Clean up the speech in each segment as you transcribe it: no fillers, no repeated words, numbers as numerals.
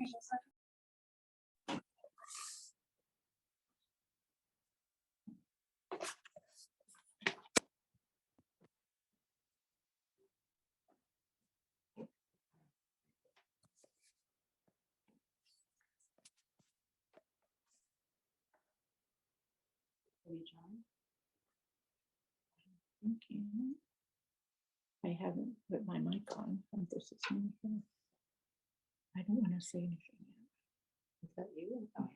I haven't put my mic on. This is anything. I don't want to say anything yet. Is that you? Oh, yeah.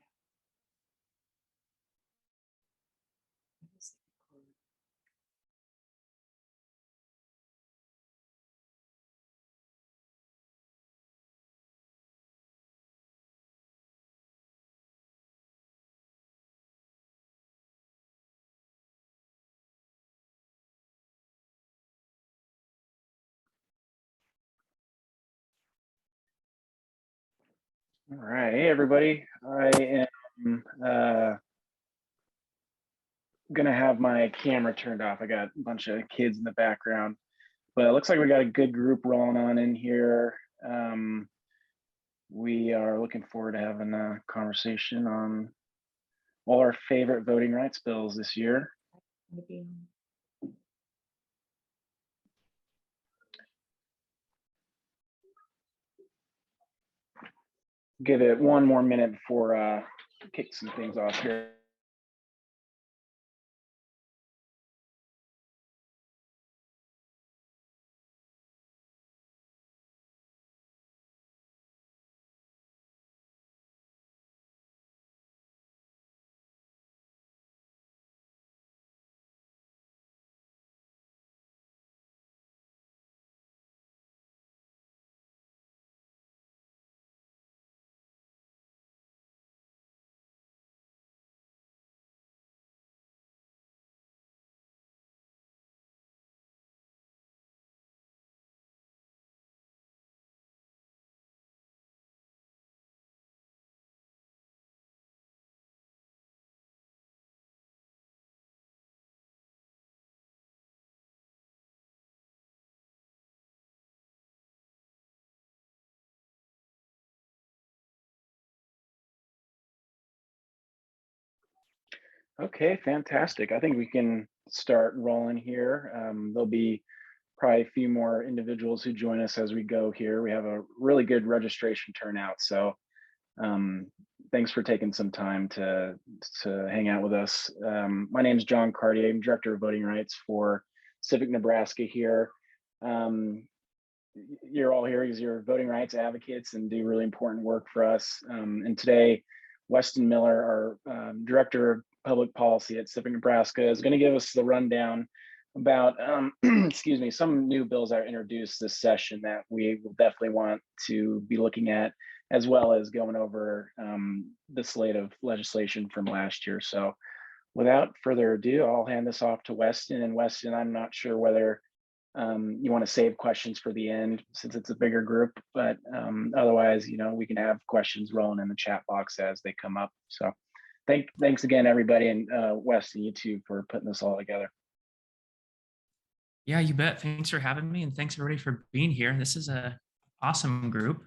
All right, hey everybody. I am gonna have my camera turned off. I got a bunch of kids in the background, but it looks like we got a good group rolling on in here. We are looking forward to having a conversation on all our favorite voting rights bills this year. Give it one more minute before kick some things off here. Okay, fantastic. I think we can start rolling here. There'll be probably a few more individuals who join us as we go here. We have a really good registration turnout, so thanks for taking some time to hang out with us. My name is John Cartier. I'm Director of Voting Rights for Civic Nebraska here. You're all here because you're voting rights advocates and do really important work for us. And today, Westin Miller, our Director of Public Policy at Civic Nebraska, is going to give us the rundown about, excuse me, some new bills that are introduced this session that we will definitely want to be looking at, as well as going over the slate of legislation from last year. So without further ado, I'll hand this off to Westin. And Westin, I'm not sure whether you want to save questions for the end since it's a bigger group, but otherwise, you know, we can have questions rolling in the chat box as they come up. So thanks again, everybody, and Westin, you too, for putting this all together. Yeah, you bet. Thanks for having me, and thanks everybody for being here. This is an awesome group.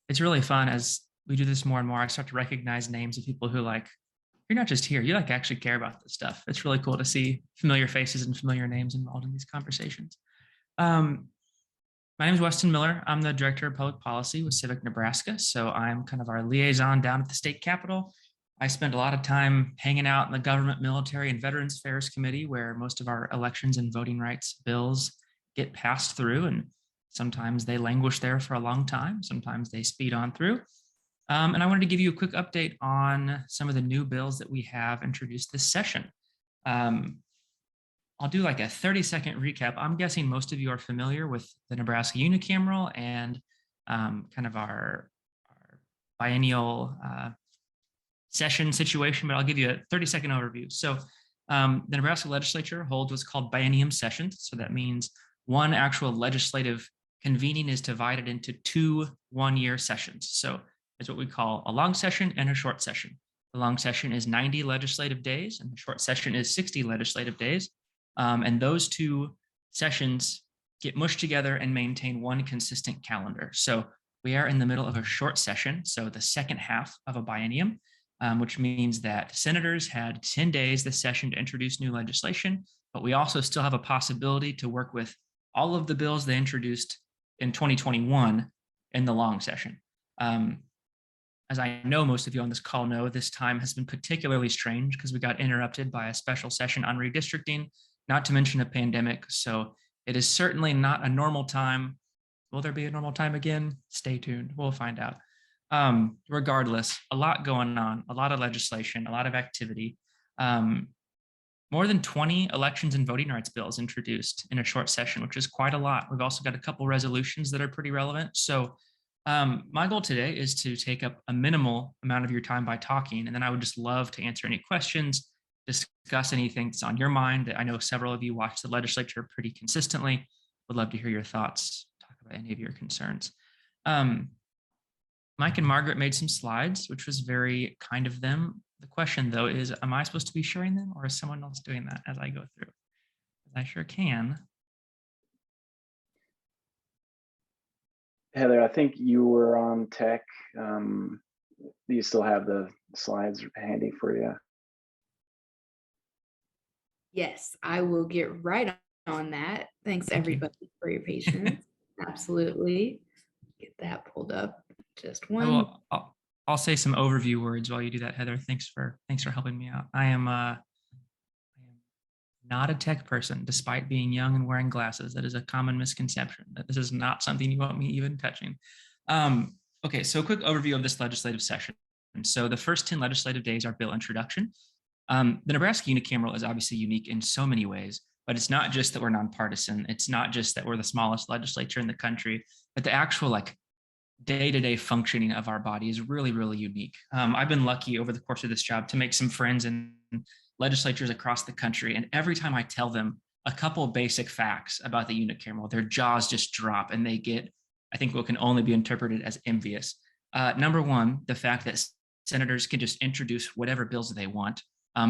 It's really fun as we do this more and more. I start to recognize names of people who you're not just here, you actually care about this stuff. It's really cool to see familiar faces and familiar names involved in these conversations. My name is Westin Miller. I'm the Director of Public Policy with Civic Nebraska. So I'm kind of our liaison down at the state capitol. I spend a lot of time hanging out in the Government, Military, and Veterans Affairs Committee, where most of our elections and voting rights bills get passed through. And sometimes they languish there for a long time. Sometimes they speed on through. And I wanted to give you a quick update on some of the new bills that we have introduced this session. I'll do like a 30-second recap. I'm guessing most of you are familiar with the Nebraska unicameral and kind of our biennial session situation, but I'll give you a 30-second overview. So the Nebraska Legislature holds what's called biennium sessions. So that means one actual legislative convening is divided into two one-year sessions. So it's what we call a long session and a short session. The long session is 90 legislative days and the short session is 60 legislative days. And those two sessions get mushed together and maintain one consistent calendar. So We are in the middle of a short session, so the second half of a biennium, which means that senators had 10 days this session to introduce new legislation, but we also still have a possibility to work with all of the bills they introduced in 2021 in the long session. As I know most of you on this call know, this time has been particularly strange because we got interrupted by a special session on redistricting, not to mention a pandemic. So it is certainly not a normal time. Will there be a normal time again? Stay tuned. We'll find out. Regardless, a lot going on, a lot of legislation, a lot of activity. More than 20 elections and voting rights bills introduced in a short session, which is quite a lot. We've also got a couple resolutions that are pretty relevant. So my goal today is to take up a minimal amount of your time by talking, and then I would just love to answer any questions, discuss anything that's on your mind. I know several of you watch the legislature pretty consistently. Would love to hear your thoughts, talk about any of your concerns. Mike and Margaret made some slides, which was very kind of them. The question, though, is, am I supposed to be sharing them, or is someone else doing that as I go through? I sure can. Heather, I think you were on tech. Do you still have the slides handy for you? Yes, I will get right on that. Thanks everybody for your patience. Absolutely. Get that pulled up. Just one. I'll say some overview words while you do that, Heather. Thanks for helping me out. I am not a tech person, despite being young and wearing glasses. That is a common misconception, that this is not something you want me even touching. Okay, so a quick overview of this legislative session. So the first 10 legislative days are bill introduction. The Nebraska unicameral is obviously unique in so many ways, but it's not just that we're nonpartisan. It's not just that we're the smallest legislature in the country, but the actual day-to-day functioning of our body is really, really unique. I've been lucky over the course of this job to make some friends in legislatures across the country. And every time I tell them a couple of basic facts about the unicameral, their jaws just drop and they get, I think, what can only be interpreted as envious. Number one, the fact that senators can just introduce whatever bills they want.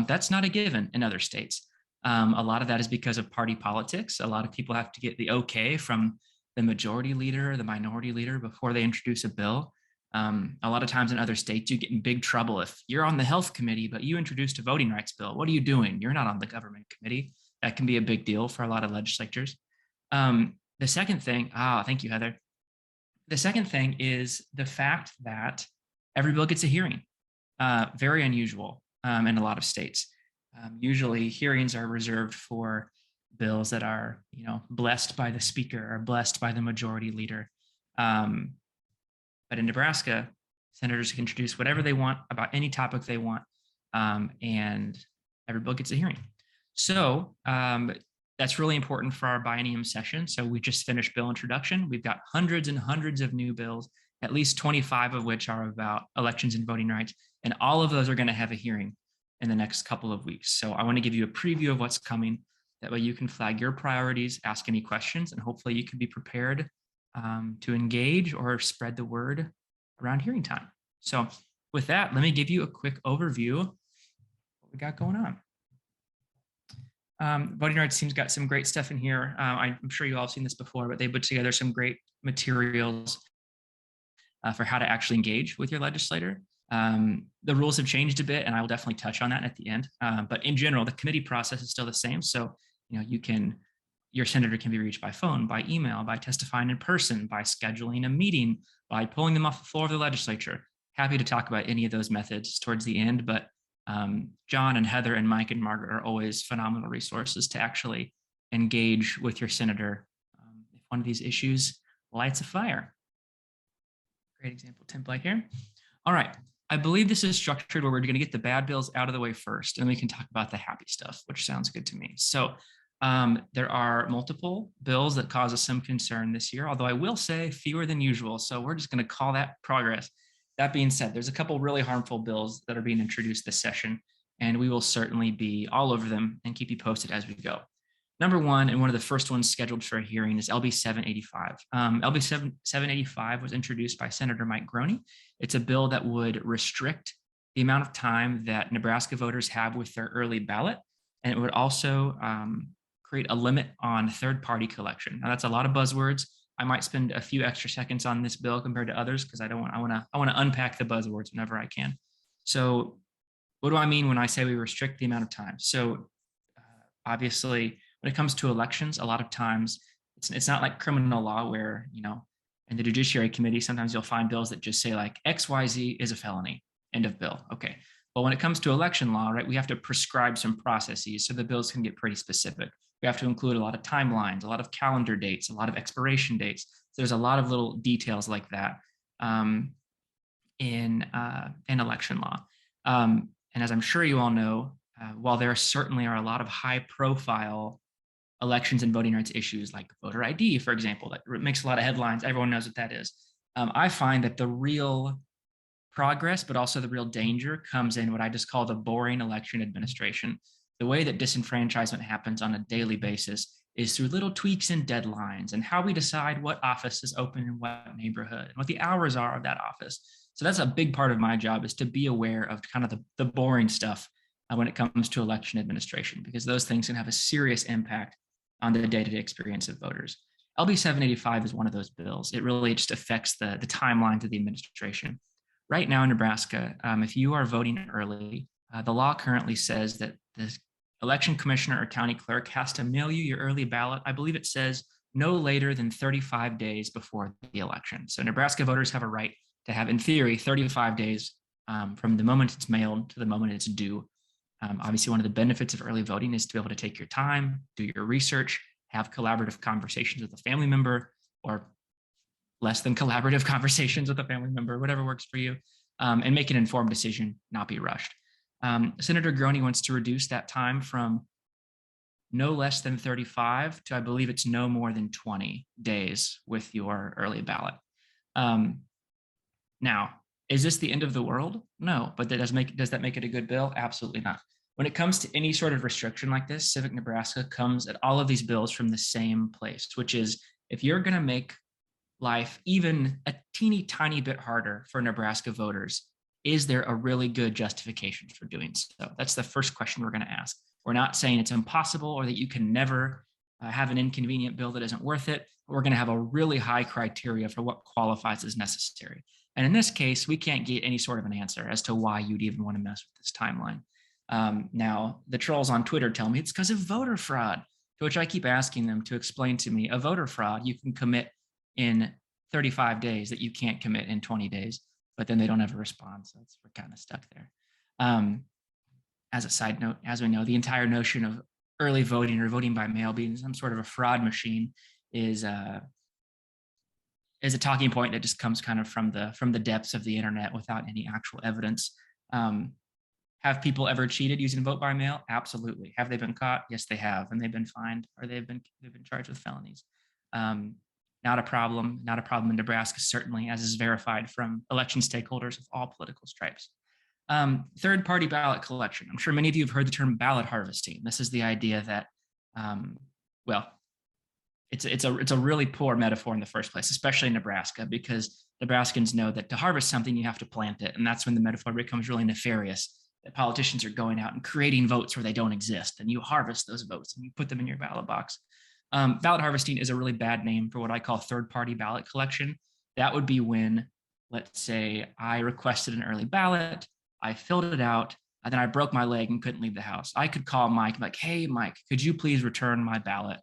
That's not a given in other states. A lot of that is because of party politics. A lot of people have to get the okay from the majority leader or the minority leader before they introduce a bill. A lot of times in other states, you get in big trouble if you're on the health committee, but you introduced a voting rights bill. What are you doing? You're not on the government committee. That can be a big deal for a lot of legislatures. The second thing, thank you, Heather. The second thing is the fact that every bill gets a hearing. Very unusual in a lot of states. Usually hearings are reserved for bills that are, blessed by the speaker or blessed by the majority leader. But in Nebraska, senators can introduce whatever they want about any topic they want, and every bill gets a hearing. So that's really important for our biennium session. So we just finished bill introduction. We've got hundreds and hundreds of new bills, at least 25 of which are about elections and voting rights. And all of those are going to have a hearing in the next couple of weeks. So I want to give you a preview of what's coming. That way you can flag your priorities, ask any questions, and hopefully you can be prepared to engage or spread the word around hearing time. So with that, let me give you a quick overview of what we got going on. Voting rights team's got some great stuff in here. I'm sure you all have seen this before, but they put together some great materials for how to actually engage with your legislator. The rules have changed a bit, and I will definitely touch on that at the end. But in general, the committee process is still the same. So, your senator can be reached by phone, by email, by testifying in person, by scheduling a meeting, by pulling them off the floor of the legislature. Happy to talk about any of those methods towards the end, but John and Heather and Mike and Margaret are always phenomenal resources to actually engage with your senator if one of these issues lights a fire. Great example template here. All right, I believe this is structured where we're going to get the bad bills out of the way first, and we can talk about the happy stuff, which sounds good to me. So there are multiple bills that cause us some concern this year, although I will say fewer than usual. So we're just going to call that progress. That being said, there's a couple really harmful bills that are being introduced this session, and we will certainly be all over them and keep you posted as we go. Number one, and one of the first ones scheduled for a hearing, is LB 785. LB 785 was introduced by Senator Mike Groney. It's a bill that would restrict the amount of time that Nebraska voters have with their early ballot, and it would also create a limit on third-party collection. Now, that's a lot of buzzwords. I might spend a few extra seconds on this bill compared to others because I want to unpack the buzzwords whenever I can. So what do I mean when I say we restrict the amount of time? So obviously, when it comes to elections, a lot of times it's not like criminal law where, in the Judiciary Committee, sometimes you'll find bills that just say like XYZ is a felony, end of bill. Okay. But when it comes to election law, right, we have to prescribe some processes so the bills can get pretty specific. We have to include a lot of timelines, a lot of calendar dates, a lot of expiration dates. So there's a lot of little details like that in election law. And as I'm sure you all know, while there certainly are a lot of high profile elections and voting rights issues like voter ID, for example, that makes a lot of headlines. Everyone knows what that is. I find that the real progress, but also the real danger comes in what I just call the boring election administration. The way that disenfranchisement happens on a daily basis is through little tweaks and deadlines and how we decide what office is open in what neighborhood and what the hours are of that office. So that's a big part of my job, is to be aware of kind of the boring stuff when it comes to election administration, because those things can have a serious impact on the day-to-day experience of voters. LB 785 is one of those bills. It really just affects the timeline to the administration. Right now in Nebraska, if you are voting early, the law currently says that the election commissioner or county clerk has to mail you your early ballot. I believe it says no later than 35 days before the election. So Nebraska voters have a right to have, in theory, 35 days from the moment it's mailed to the moment it's due. Obviously, one of the benefits of early voting is to be able to take your time, do your research, have collaborative conversations with a family member, or less than collaborative conversations with a family member, whatever works for you, and make an informed decision, not be rushed. Senator Groney wants to reduce that time from no less than 35 to, I believe it's no more than 20 days with your early ballot. Now, is this the end of the world? No, but does that make it a good bill? Absolutely not. When it comes to any sort of restriction like this, Civic Nebraska comes at all of these bills from the same place, which is if you're going to make life even a teeny tiny bit harder for Nebraska voters, is there a really good justification for doing so? That's the first question we're going to ask. We're not saying it's impossible or that you can never have an inconvenient bill that isn't worth it. We're going to have a really high criteria for what qualifies as necessary. And in this case, we can't get any sort of an answer as to why you'd even want to mess with this timeline. Now, the trolls on Twitter tell me it's because of voter fraud, to which I keep asking them to explain to me a voter fraud you can commit in 35 days that you can't commit in 20 days, but then they don't ever respond. So we're kind of stuck there. As a side note, as we know, the entire notion of early voting or voting by mail being some sort of a fraud machine is a talking point that just comes kind of from the depths of the internet without any actual evidence. Have people ever cheated using vote by mail? Absolutely. Have they been caught? Yes, they have, and they've been fined or they've been charged with felonies. Not a problem in Nebraska, certainly, as is verified from election stakeholders of all political stripes. Third-party ballot collection. I'm sure many of you have heard the term ballot harvesting. This is the idea that, it's a really poor metaphor in the first place, especially in Nebraska, because Nebraskans know that to harvest something, you have to plant it. And that's when the metaphor becomes really nefarious, that politicians are going out and creating votes where they don't exist. And you harvest those votes and you put them in your ballot box. Ballot harvesting is a really bad name for what I call third-party ballot collection. That would be when, let's say, I requested an early ballot, I filled it out, and then I broke my leg and couldn't leave the house. I could call Mike and be like, hey, Mike, could you please return my ballot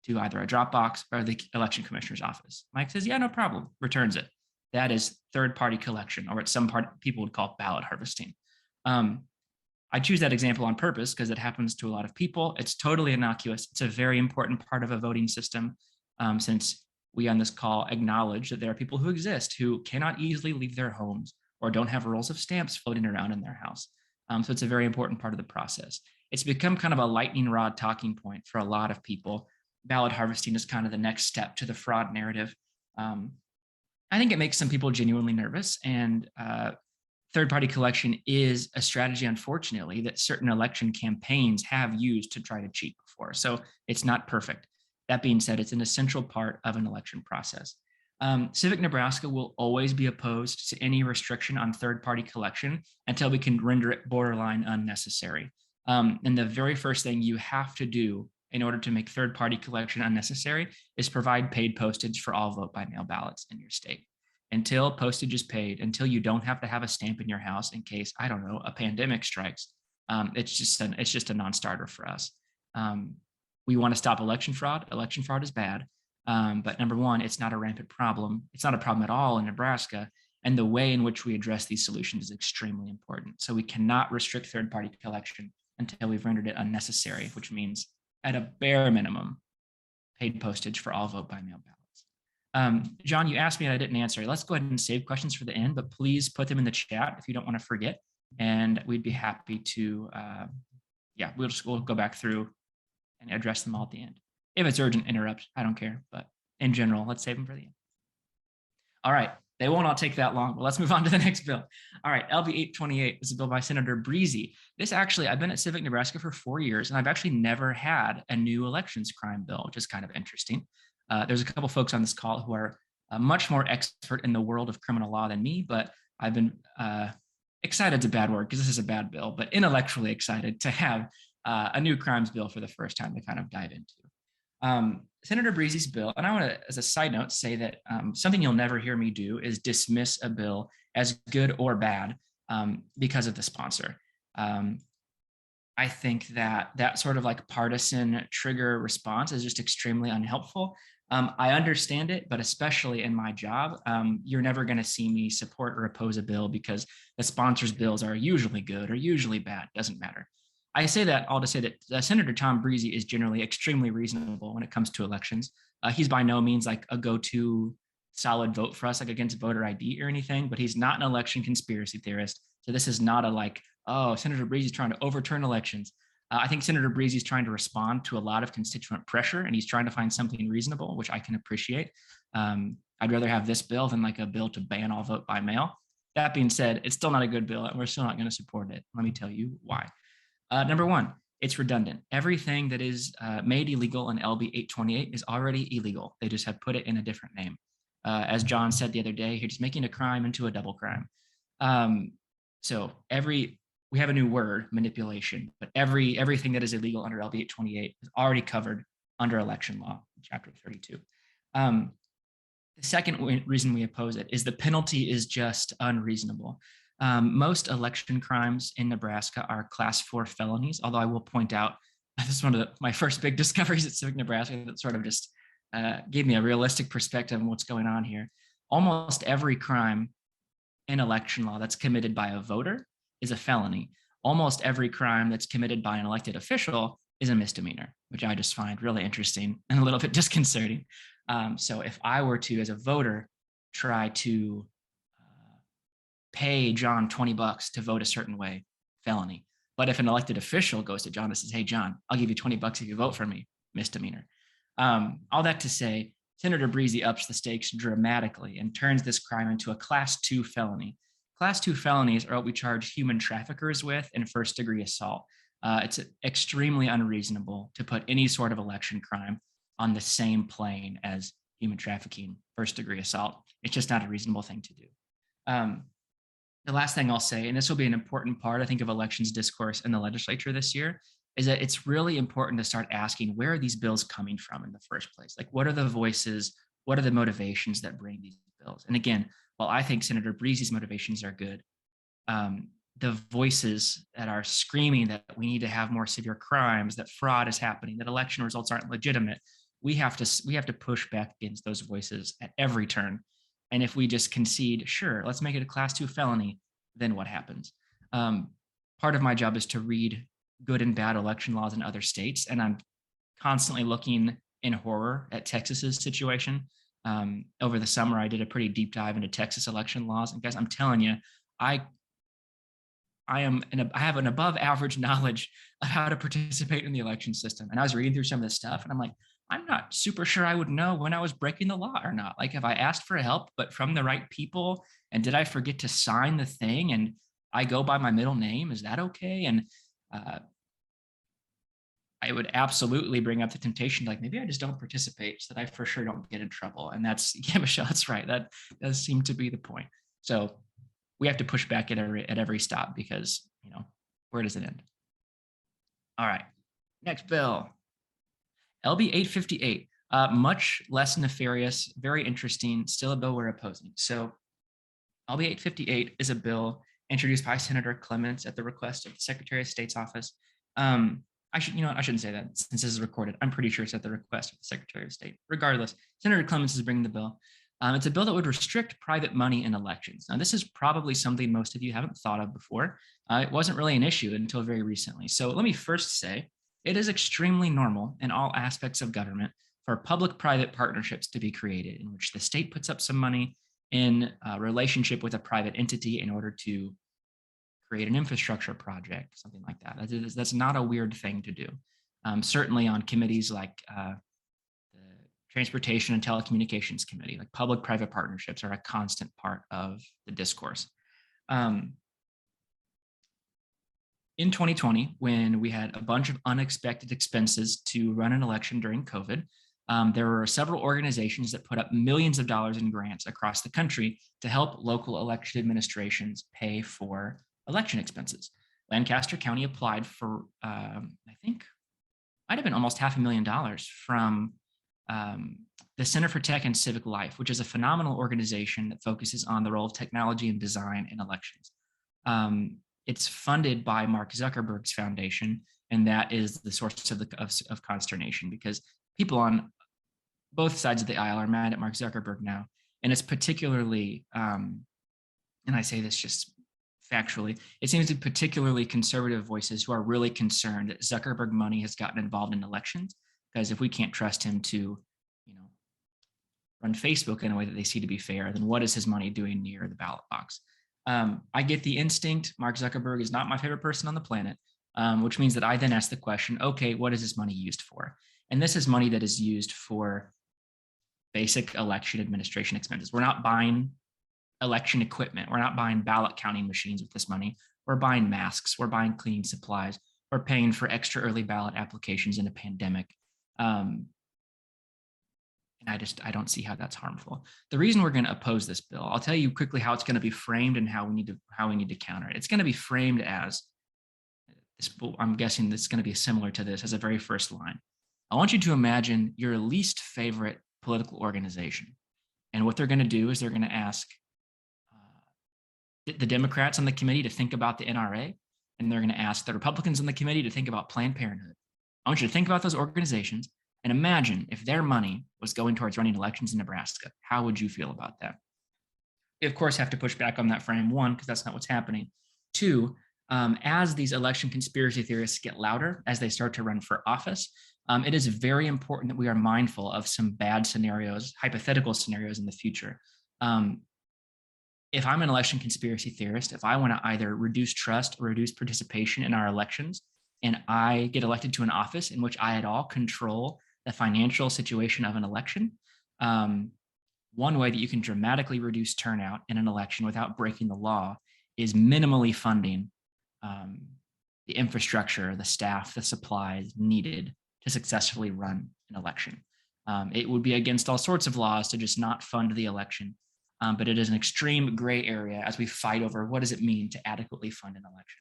to either a drop box or the election commissioner's office? Mike says, yeah, no problem, returns it. That is third-party collection, or what some people would call ballot harvesting. I choose that example on purpose because it happens to a lot of people. It's totally innocuous. It's a very important part of a voting system, since we on this call acknowledge that there are people who exist who cannot easily leave their homes or don't have rolls of stamps floating around in their house. So it's a very important part of the process. It's become kind of a lightning rod talking point for a lot of people. Ballot harvesting is kind of the next step to the fraud narrative. I think it makes some people genuinely nervous, and third-party collection is a strategy, unfortunately, that certain election campaigns have used to try to cheat before. So it's not perfect. That being said, it's an essential part of an election process. Civic Nebraska will always be opposed to any restriction on third-party collection until we can render it borderline unnecessary. And the very first thing you have to do in order to make third-party collection unnecessary is provide paid postage for all vote-by-mail ballots in your state. Until postage is paid, until you don't have to have a stamp in your house in case, I don't know, a pandemic strikes, it's just a non-starter for us. We want to stop election fraud. Election fraud is bad. But number one, it's not a rampant problem. It's not a problem at all in Nebraska. And the way in which we address these solutions is extremely important. So we cannot restrict third-party collection until we've rendered it unnecessary, which means at a bare minimum, paid postage for all vote-by-mail ballots. John, you asked me and I didn't answer. Let's go ahead and save questions for the end, but please put them in the chat if you don't want to forget. And we'd be happy to, we'll go back through and address them all at the end. If it's urgent, interrupt. I don't care. But in general, let's save them for the end. All right. They won't all take that long, but let's move on to the next bill. All right, LB 828 is a bill by Senator Breezy. This actually, I've been at Civic Nebraska for 4 years, and I've actually never had a new elections crime bill, which is kind of interesting. There's a couple folks on this call who are much more expert in the world of criminal law than me, but I've been excited's a bad word because this is a bad bill, but intellectually excited to have a new crimes bill for the first time to kind of dive into. Senator Breezy's bill, and I want to, as a side note, say that something you'll never hear me do is dismiss a bill as good or bad because of the sponsor. I think that sort of like partisan trigger response is just extremely unhelpful. I understand it, but especially in my job, you're never going to see me support or oppose a bill because the sponsor's bills are usually good or usually bad, doesn't matter. I say that all to say that Senator Tom Breezy is generally extremely reasonable when it comes to elections. He's by no means like a go-to solid vote for us, like against voter ID or anything, but he's not an election conspiracy theorist. So this is not a like, oh, Senator Breezy's trying to overturn elections. I think Senator Breezy's trying to respond to a lot of constituent pressure, and he's trying to find something reasonable, which I can appreciate. I'd rather have this bill than like a bill to ban all vote by mail. That being said, it's still not a good bill, and we're still not going to support it. Let me tell you why. Number one, it's redundant. Everything that is made illegal in LB 828 is already illegal. They just have put it in a different name. As John said the other day, you're just making a crime into a double crime. So we have a new word, manipulation, but everything that is illegal under LB 828 is already covered under election law, chapter 32. The second reason we oppose it is the penalty is just unreasonable. Most election crimes in Nebraska are class 4 felonies, although I will point out, this is one of my first big discoveries at Civic Nebraska that sort of just gave me a realistic perspective on what's going on here. Almost every crime in election law that's committed by a voter is a felony. Almost every crime that's committed by an elected official is a misdemeanor, which I just find really interesting and a little bit disconcerting. So if I were to, as a voter, try to pay John $20 to vote a certain way, felony. But if an elected official goes to John and says, hey, John, I'll give you $20 if you vote for me, misdemeanor. All that to say, Senator Breezy ups the stakes dramatically and turns this crime into a class 2 felony. Class 2 felonies are what we charge human traffickers with in first-degree assault. It's extremely unreasonable to put any sort of election crime on the same plane as human trafficking, first-degree assault. It's just not a reasonable thing to do. The last thing I'll say, and this will be an important part, I think, of elections discourse in the legislature this year, is that it's really important to start asking, where are these bills coming from in the first place? Like, what are the voices? What are the motivations that bring these bills? And again, while I think Senator Breezy's motivations are good, the voices that are screaming that we need to have more severe crimes, that fraud is happening, that election results aren't legitimate, we have to push back against those voices at every turn. And if we just concede, sure, let's make it a class 2 felony, then what happens? Part of my job is to read good and bad election laws in other states. And I'm constantly looking in horror at Texas's situation. Over the summer, I did a pretty deep dive into Texas election laws. And guys, I'm telling you, I have an above average knowledge of how to participate in the election system. And I was reading through some of this stuff and I'm like, I'm not super sure I would know when I was breaking the law or not. Like, if I asked for help, but from the right people, and did I forget to sign the thing and I go by my middle name, is that okay? And I would absolutely bring up the temptation, like, maybe I just don't participate so that I for sure don't get in trouble. And that's, yeah, Michelle, that's right. That does seem to be the point. So we have to push back at every stop because, where does it end? All right, next bill. LB 858, much less nefarious, very interesting, still a bill we're opposing. So LB 858 is a bill introduced by Senator Clements at the request of the Secretary of State's office. I shouldn't say that since this is recorded. I'm pretty sure it's at the request of the Secretary of State. Regardless, Senator Clements is bringing the bill. It's a bill that would restrict private money in elections. Now, this is probably something most of you haven't thought of before. It wasn't really an issue until very recently. So let me first say, it is extremely normal in all aspects of government for public-private partnerships to be created in which the state puts up some money in relationship with a private entity in order to create an infrastructure project, something like that. That's not a weird thing to do. Certainly on committees like the Transportation and Telecommunications Committee, like public-private partnerships are a constant part of the discourse. In 2020, when we had a bunch of unexpected expenses to run an election during COVID, there were several organizations that put up millions of dollars in grants across the country to help local election administrations pay for election expenses. Lancaster County applied for, I think, might have been almost $500,000 from the Center for Tech and Civic Life, which is a phenomenal organization that focuses on the role of technology and design in elections. It's funded by Mark Zuckerberg's foundation, and that is the source of consternation because people on both sides of the aisle are mad at Mark Zuckerberg now. And it's particularly, and I say this just factually, it seems to be particularly conservative voices who are really concerned that Zuckerberg money has gotten involved in elections. Because if we can't trust him to, run Facebook in a way that they see to be fair, then what is his money doing near the ballot box? I get the instinct. Mark Zuckerberg is not my favorite person on the planet, which means that I then ask the question, okay, what is this money used for? And this is money that is used for basic election administration expenses. We're not buying election equipment. We're not buying ballot counting machines with this money. We're buying masks. We're buying cleaning supplies. We're paying for extra early ballot applications in a pandemic. And I don't see how that's harmful. The reason we're going to oppose this bill, I'll tell you quickly how it's going to be framed and how we need to counter it. It's going to be framed as this. I'm guessing this is going to be similar to this as a very first line. I want you to imagine your least favorite political organization, and what they're going to do is they're going to ask the Democrats on the committee to think about the NRA, and they're going to ask the Republicans on the committee to think about Planned Parenthood. I want you to think about those organizations and imagine if their money was going towards running elections in Nebraska. How would you feel about that? We, of course, have to push back on that frame, one, because that's not what's happening. Two, as these election conspiracy theorists get louder, as they start to run for office, it is very important that we are mindful of some bad scenarios, hypothetical scenarios in the future. If I'm an election conspiracy theorist, if I want to either reduce trust or reduce participation in our elections, and I get elected to an office in which I at all control the financial situation of an election, one way that you can dramatically reduce turnout in an election without breaking the law is minimally funding the infrastructure, the staff, the supplies needed to successfully run an election. It would be against all sorts of laws to just not fund the election, but it is an extreme gray area as we fight over what does it mean to adequately fund an election.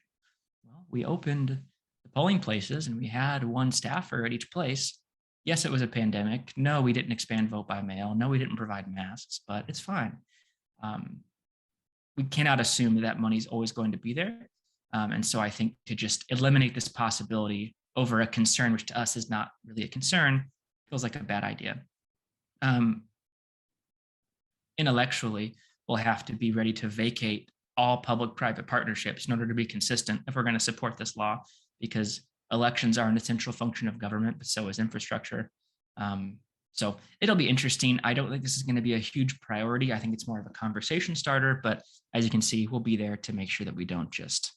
Well, we opened the polling places and we had one staffer at each place. Yes, it was a pandemic. No, we didn't expand vote by mail. No, we didn't provide masks, but it's fine. We cannot assume that money is always going to be there. And so I think to just eliminate this possibility over a concern, which to us is not really a concern, feels like a bad idea. Intellectually, we'll have to be ready to vacate all public-private partnerships in order to be consistent if we're going to support this law, because elections are an essential function of government, but so is infrastructure. So it'll be interesting. I don't think this is going to be a huge priority. I think it's more of a conversation starter, but as you can see, we'll be there to make sure that we don't just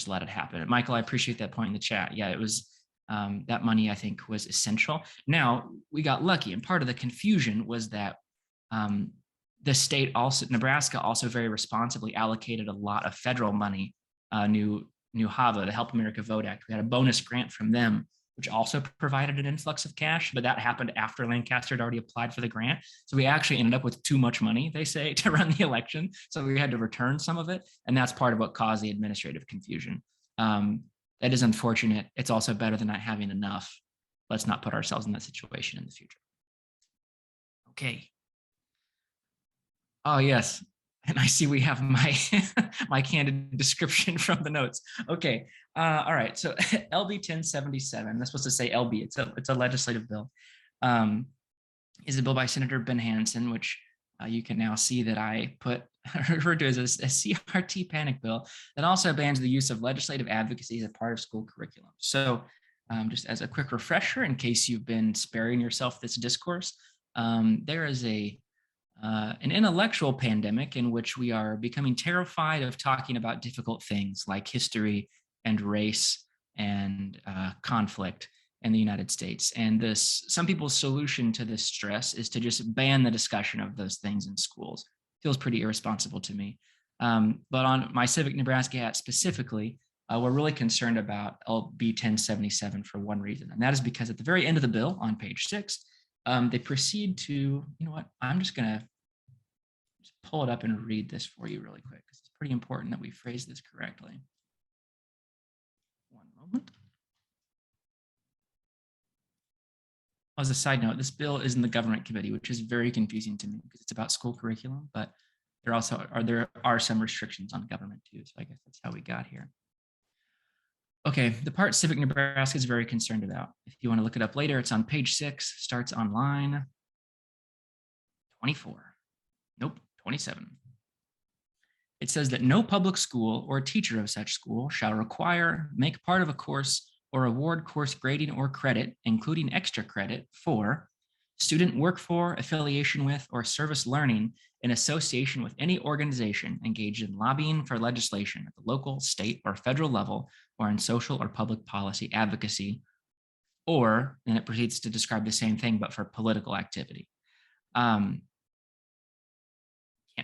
let it happen. Michael, I appreciate that point in the chat. Yeah, it was that money, I think, was essential. Now, we got lucky, and part of the confusion was that the state also, Nebraska also very responsibly allocated a lot of federal money, new HAVA, the Help America Vote Act. We had a bonus grant from them, which also provided an influx of cash, but that happened after Lancaster had already applied for the grant. So we actually ended up with too much money, they say, to run the election. So we had to return some of it. And that's part of what caused the administrative confusion. That is unfortunate. It's also better than not having enough. Let's not put ourselves in that situation in the future. Okay. Oh, yes. And I see we have my my candid description from the notes. Okay. All right. So LB 1077, that's supposed to say LB. It's a legislative bill. Is a bill by Senator Ben Hansen, which you can now see that I referred to as a CRT panic bill that also bans the use of legislative advocacy as a part of school curriculum. So just as a quick refresher, in case you've been sparing yourself this discourse, there is an intellectual pandemic in which we are becoming terrified of talking about difficult things like history and race and conflict in the United States. And some people's solution to this stress is to just ban the discussion of those things in schools. Feels pretty irresponsible to me. But on my Civic Nebraska hat specifically, we're really concerned about LB 1077 for one reason, and that is because at the very end of the bill on page 6, they proceed to, you know what, I'm just going to pull it up and read this for you really quick because it's pretty important that we phrase this correctly. One moment. As a side note, this bill is in the government committee, which is very confusing to me because it's about school curriculum, but there are some restrictions on government too. So I guess that's how we got here. Okay, the part Civic Nebraska is very concerned about. If you want to look it up later, it's on page 6, starts on line 24. Nope, 27. It says that no public school or teacher of such school shall require, make part of a course, or award course grading or credit, including extra credit, for student work for, affiliation with, or service learning in association with any organization engaged in lobbying for legislation at the local, state, or federal level, or in social or public policy advocacy, or, and it proceeds to describe the same thing, but for political activity. Can't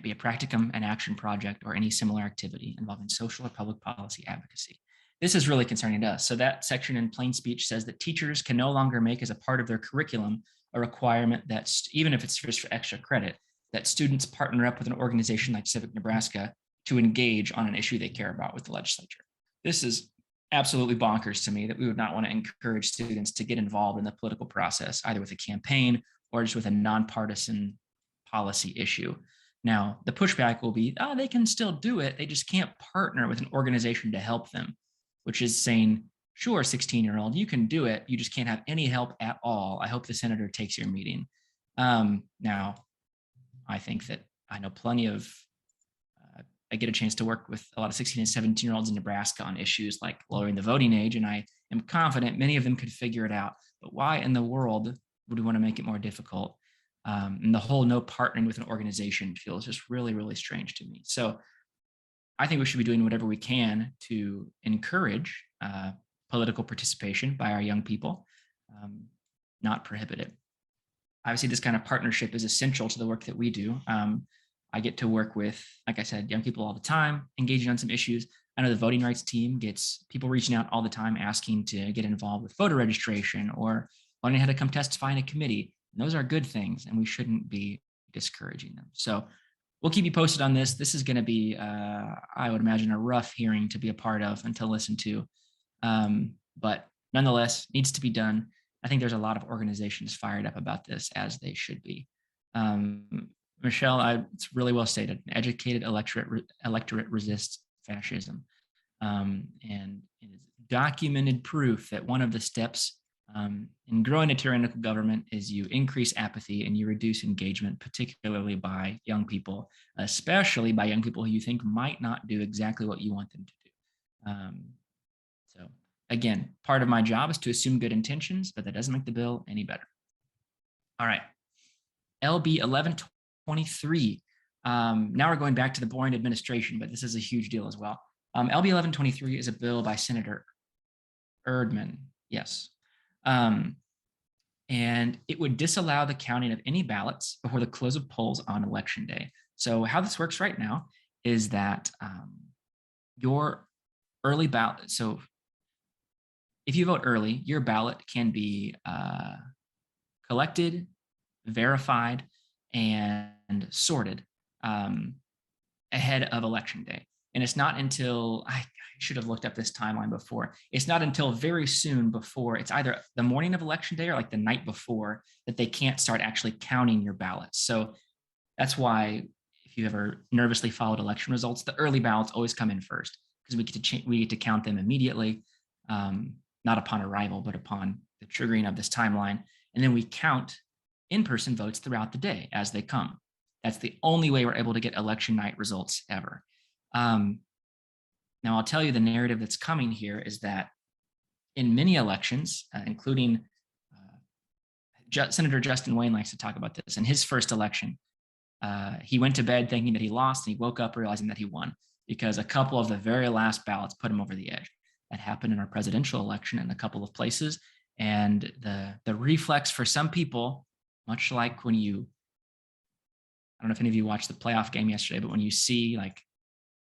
be a practicum, an action project, or any similar activity involving social or public policy advocacy. This is really concerning to us. So that section in plain speech says that teachers can no longer make as a part of their curriculum a requirement that, even if it's just for extra credit, that students partner up with an organization like Civic Nebraska to engage on an issue they care about with the legislature. This is absolutely bonkers to me that we would not want to encourage students to get involved in the political process, either with a campaign or just with a nonpartisan policy issue. Now, the pushback will be, oh, they can still do it. They just can't partner with an organization to help them, which is saying, sure, 16-year-old, you can do it. You just can't have any help at all. I hope the senator takes your meeting. Now, I think that I know plenty of, I get a chance to work with a lot of 16 and 17-year-olds in Nebraska on issues like lowering the voting age, and I am confident many of them could figure it out. But why in the world would we want to make it more difficult? And the whole no partnering with an organization feels just really, really strange to me. So I think we should be doing whatever we can to encourage political participation by our young people, not prohibit it. Obviously, this kind of partnership is essential to the work that we do. I get to work with, like I said, young people all the time, engaging on some issues. I know the voting rights team gets people reaching out all the time asking to get involved with voter registration or learning how to come testify in a committee. And those are good things, and we shouldn't be discouraging them. So we'll keep you posted on this. This is going to be, I would imagine, a rough hearing to be a part of and to listen to. But nonetheless, needs to be done. I think there's a lot of organizations fired up about this, as they should be. Michelle, it's really well stated. An educated electorate resists fascism. And it is documented proof that one of the steps in growing a tyrannical government is you increase apathy and you reduce engagement, particularly by young people, especially by young people who you think might not do exactly what you want them to do. So again, part of my job is to assume good intentions, but that doesn't make the bill any better. All right, LB 1123. Now we're going back to the boring administration, but this is a huge deal as well. LB 1123 is a bill by Senator Erdman. Yes. And it would disallow the counting of any ballots before the close of polls on election day. So how this works right now is that your early ballot, so if you vote early, your ballot can be collected, verified, and sorted ahead of election day. And it's not until I should have looked up this timeline before. It's not until very soon before, it's either the morning of election day or like the night before, that they can't start actually counting your ballots. So that's why if you ever nervously followed election results, the early ballots always come in first, because we get to count them immediately, not upon arrival, but upon the triggering of this timeline. And then we count in-person votes throughout the day as they come. That's the only way we're able to get election night results ever. Now, I'll tell you the narrative that's coming here is that in many elections, including Senator Justin Wayne likes to talk about this. In his first election, he went to bed thinking that he lost, and he woke up realizing that he won because a couple of the very last ballots put him over the edge. That happened in our presidential election in a couple of places. And the reflex for some people, much like when you, I don't know if any of you watched the playoff game yesterday, but when you see like,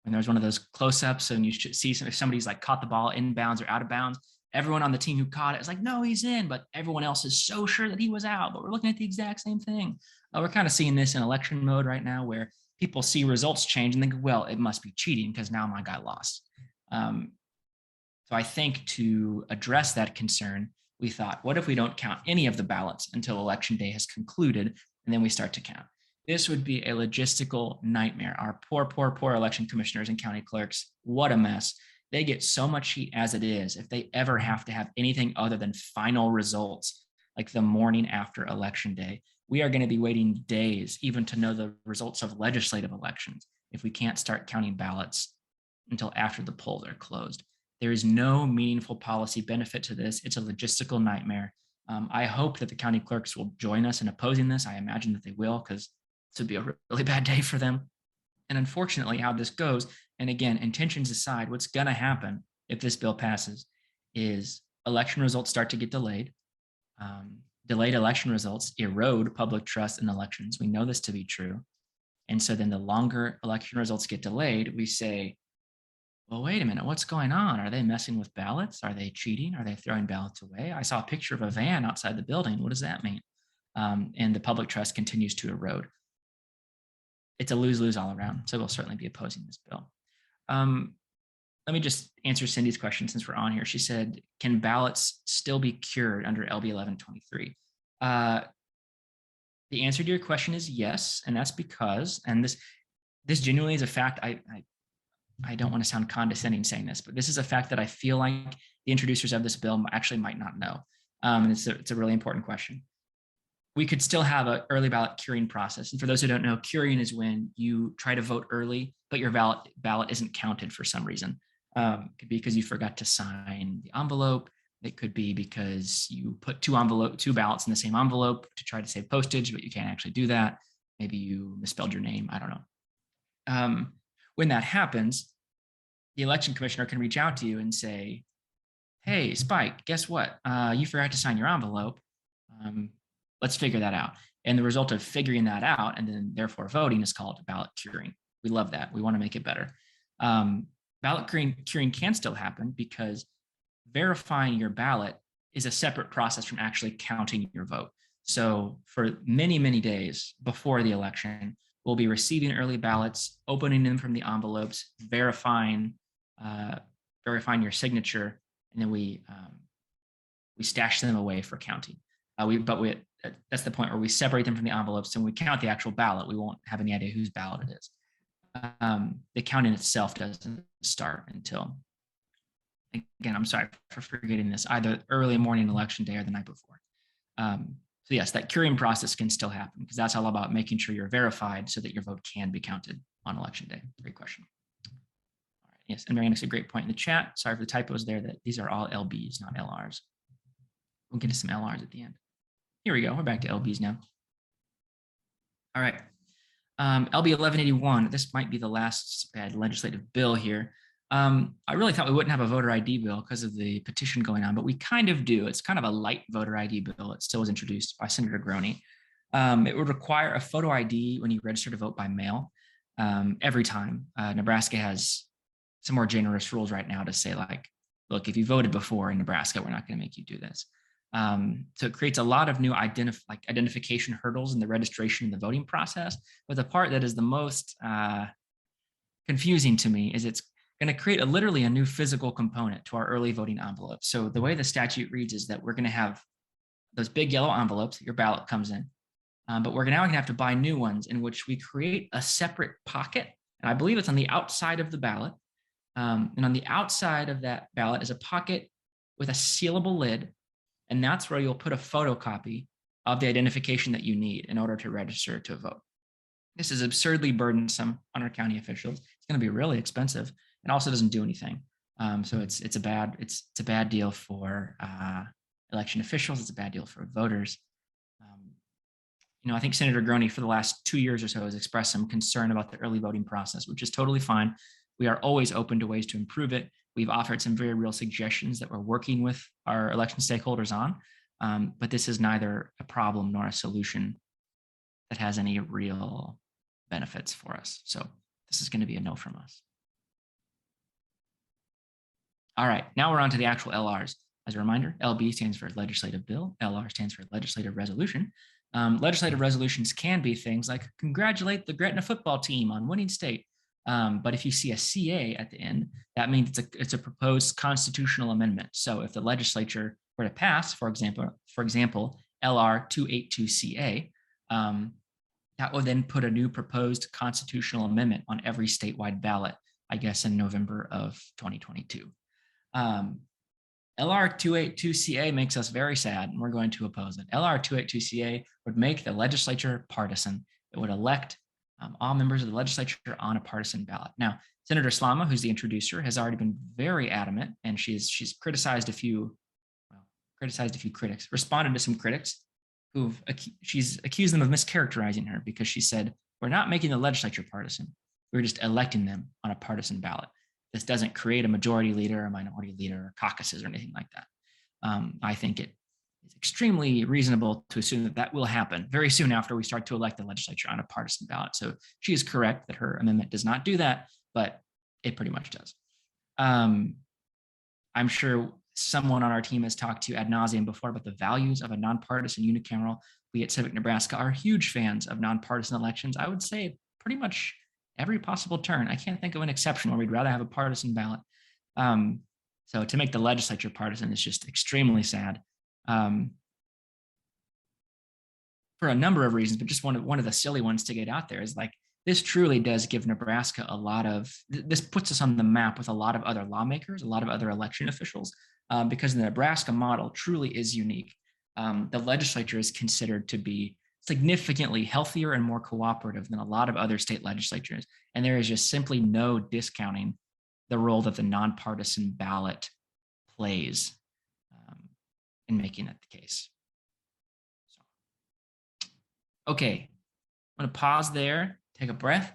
when there's one of those close-ups and you should see if somebody's like caught the ball inbounds or out of bounds, everyone on the team who caught it is like, no, he's in, but everyone else is so sure that he was out, but we're looking at the exact same thing. We're kind of seeing this in election mode right now where people see results change and think, well, it must be cheating because now my guy lost. So I think to address that concern, we thought, what if we don't count any of the ballots until election day has concluded and then we start to count? This would be a logistical nightmare. Our poor election commissioners and county clerks, what a mess. They get so much heat as it is if they ever have to have anything other than final results, like the morning after election day. We are going to be waiting days even to know the results of legislative elections if we can't start counting ballots until after the polls are closed. There is no meaningful policy benefit to this. It's a logistical nightmare. I hope that the county clerks will join us in opposing this. I imagine that they will, because this would be a really bad day for them. And unfortunately, how this goes, and again, intentions aside, what's going to happen if this bill passes is election results start to get delayed. Delayed election results erode public trust in elections. We know this to be true. And so then the longer election results get delayed, we say, well, wait a minute, what's going on? Are they messing with ballots? Are they cheating? Are they throwing ballots away? I saw a picture of a van outside the building. What does that mean? And the public trust continues to erode. It's a lose-lose all around. So we'll certainly be opposing this bill. Let me just answer Cindy's question since we're on here. She said, can ballots still be cured under LB 1123? The answer to your question is yes. And that's because, and this genuinely is a fact, I don't want to sound condescending saying this, but this is a fact that I feel like the introducers of this bill actually might not know. And it's a really important question. We could still have an early ballot curing process. And for those who don't know, curing is when you try to vote early, but your ballot isn't counted for some reason. It could be because you forgot to sign the envelope. It could be because you put two ballots in the same envelope to try to save postage, but you can't actually do that. Maybe you misspelled your name. I don't know. When that happens, the election commissioner can reach out to you and say, hey, Spike, guess what? You forgot to sign your envelope. Let's figure that out. And the result of figuring that out and then therefore voting is called ballot curing. We love that. We want to make it better. Ballot curing can still happen because verifying your ballot is a separate process from actually counting your vote. So for many, many days before the election, we'll be receiving early ballots, opening them from the envelopes, verifying your signature, and then we stash them away for counting. That's the point where we separate them from the envelopes, and when we count the actual ballot, we won't have any idea whose ballot it is. The counting itself doesn't start until, again, I'm sorry for forgetting this, either early morning election day or the night before. So yes, that curing process can still happen because that's all about making sure you're verified so that your vote can be counted on election day. Great question. All right, yes, and Marianne makes a great point in the chat. Sorry for the typos there, that these are all LBs, not LRs. We'll get to some LRs at the end. Here we go. We're back to LBs now. All right. LB 1181. This might be the last bad legislative bill here. I really thought we wouldn't have a voter ID bill because of the petition going on, but we kind of do. It's kind of a light voter ID bill. It still was introduced by Senator Groney. It would require a photo ID when you register to vote by mail every time. Nebraska has some more generous rules right now to say, like, look, if you voted before in Nebraska, we're not going to make you do this. So it creates a lot of new identification hurdles in the registration and the voting process. But the part that is the most confusing to me is it's going to create literally a new physical component to our early voting envelope. So the way the statute reads is that we're going to have those big yellow envelopes that your ballot comes in, but we're now going to have to buy new ones in which we create a separate pocket. And I believe it's on the outside of the ballot. And on the outside of that ballot is a pocket with a sealable lid. And that's where you'll put a photocopy of the identification that you need in order to register to vote. This is absurdly burdensome on our county officials. It's going to be really expensive and also doesn't do anything. So it's a bad deal for election officials. It's a bad deal for voters. I think Senator Groney for the last 2 years or so has expressed some concern about the early voting process, which is totally fine. We are always open to ways to improve it. We've offered some very real suggestions that we're working with our election stakeholders on, but this is neither a problem nor a solution that has any real benefits for us. So this is going to be a no from us. All right, now we're on to the actual LRs. As a reminder, LB stands for legislative bill. LR stands for legislative resolution. Legislative resolutions can be things like congratulate the Gretna football team on winning state. But if you see a CA at the end, that means it's a proposed constitutional amendment. So if the legislature were to pass, for example, LR 282CA, that will then put a new proposed constitutional amendment on every statewide ballot, I guess, in November of 2022. LR 282CA makes us very sad, and we're going to oppose it. LR 282CA would make the legislature partisan. It would elect all members of the legislature on a partisan ballot. Now, Senator Slama, who's the introducer, has already been very adamant, and she's criticized a few critics, responded to some critics she's accused them of mischaracterizing her because she said, we're not making the legislature partisan. We're just electing them on a partisan ballot. This doesn't create a majority leader, a minority leader, or caucuses or anything like that. I think it is extremely reasonable to assume that that will happen very soon after we start to elect the legislature on a partisan ballot. So she is correct that her amendment does not do that, but it pretty much does. I'm sure someone on our team has talked to ad nauseum before about the values of a nonpartisan unicameral. We at Civic Nebraska are huge fans of nonpartisan elections. I would say pretty much every possible turn. I can't think of an exception where we'd rather have a partisan ballot. So to make the legislature partisan is just extremely sad for a number of reasons, but just one of the silly ones to get out there is like, this truly does give Nebraska this puts us on the map with a lot of other lawmakers, a lot of other election officials, because the Nebraska model truly is unique. The legislature is considered to be significantly healthier and more cooperative than a lot of other state legislatures. And there is just simply no discounting the role that the nonpartisan ballot plays in making that the case. So, okay, I'm going to pause there, take a breath.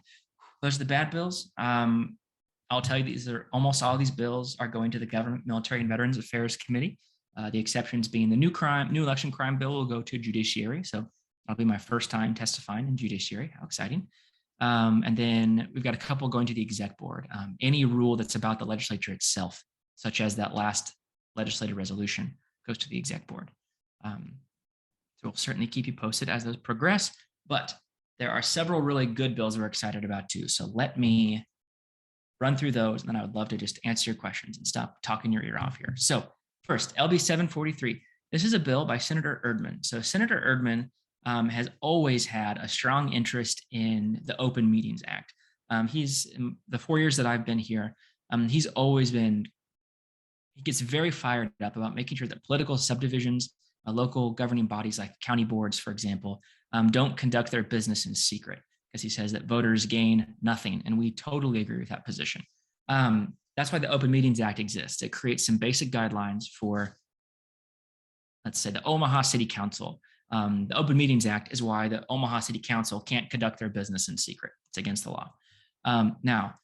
Those are the bad bills. I'll tell you, almost all these bills are going to the Government, Military, and Veterans Affairs Committee. The exceptions being the new election crime bill will go to Judiciary. So that'll be my first time testifying in Judiciary. How exciting. And then we've got a couple going to the Exec Board. Any rule that's about the legislature itself, such as that last legislative resolution, goes to the Exec Board. So we'll certainly keep you posted as those progress, but there are several really good bills we're excited about too. So let me run through those, and then I would love to just answer your questions and stop talking your ear off here. So first, LB 743. This is a bill by Senator Erdman. So Senator Erdman has always had a strong interest in the Open Meetings Act. He's, in the 4 years that I've been here, he gets very fired up about making sure that political subdivisions, local governing bodies like county boards, for example, don't conduct their business in secret, because he says that voters gain nothing. And we totally agree with that position. That's why the Open Meetings Act exists. It creates some basic guidelines for, let's say, the Omaha City Council. The Open Meetings Act is why the Omaha City Council can't conduct their business in secret. It's against the law. Now,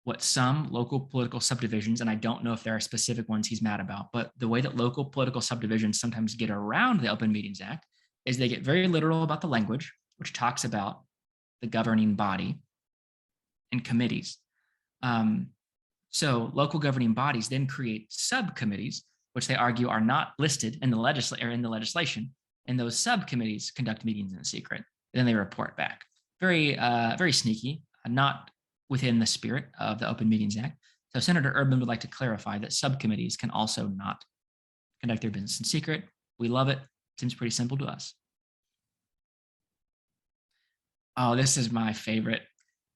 what some local political subdivisions, and I don't know if there are specific ones he's mad about, but the way that local political subdivisions sometimes get around the Open Meetings Act is they get very literal about the language, which talks about the governing body and committees. So local governing bodies then create subcommittees, which they argue are not listed in the legislation. And those subcommittees conduct meetings in secret. Then they report back. Very, very sneaky, not within the spirit of the Open Meetings Act. So Senator Urban would like to clarify that subcommittees can also not conduct their business in secret. We love it. Seems pretty simple to us. Oh, this is my favorite.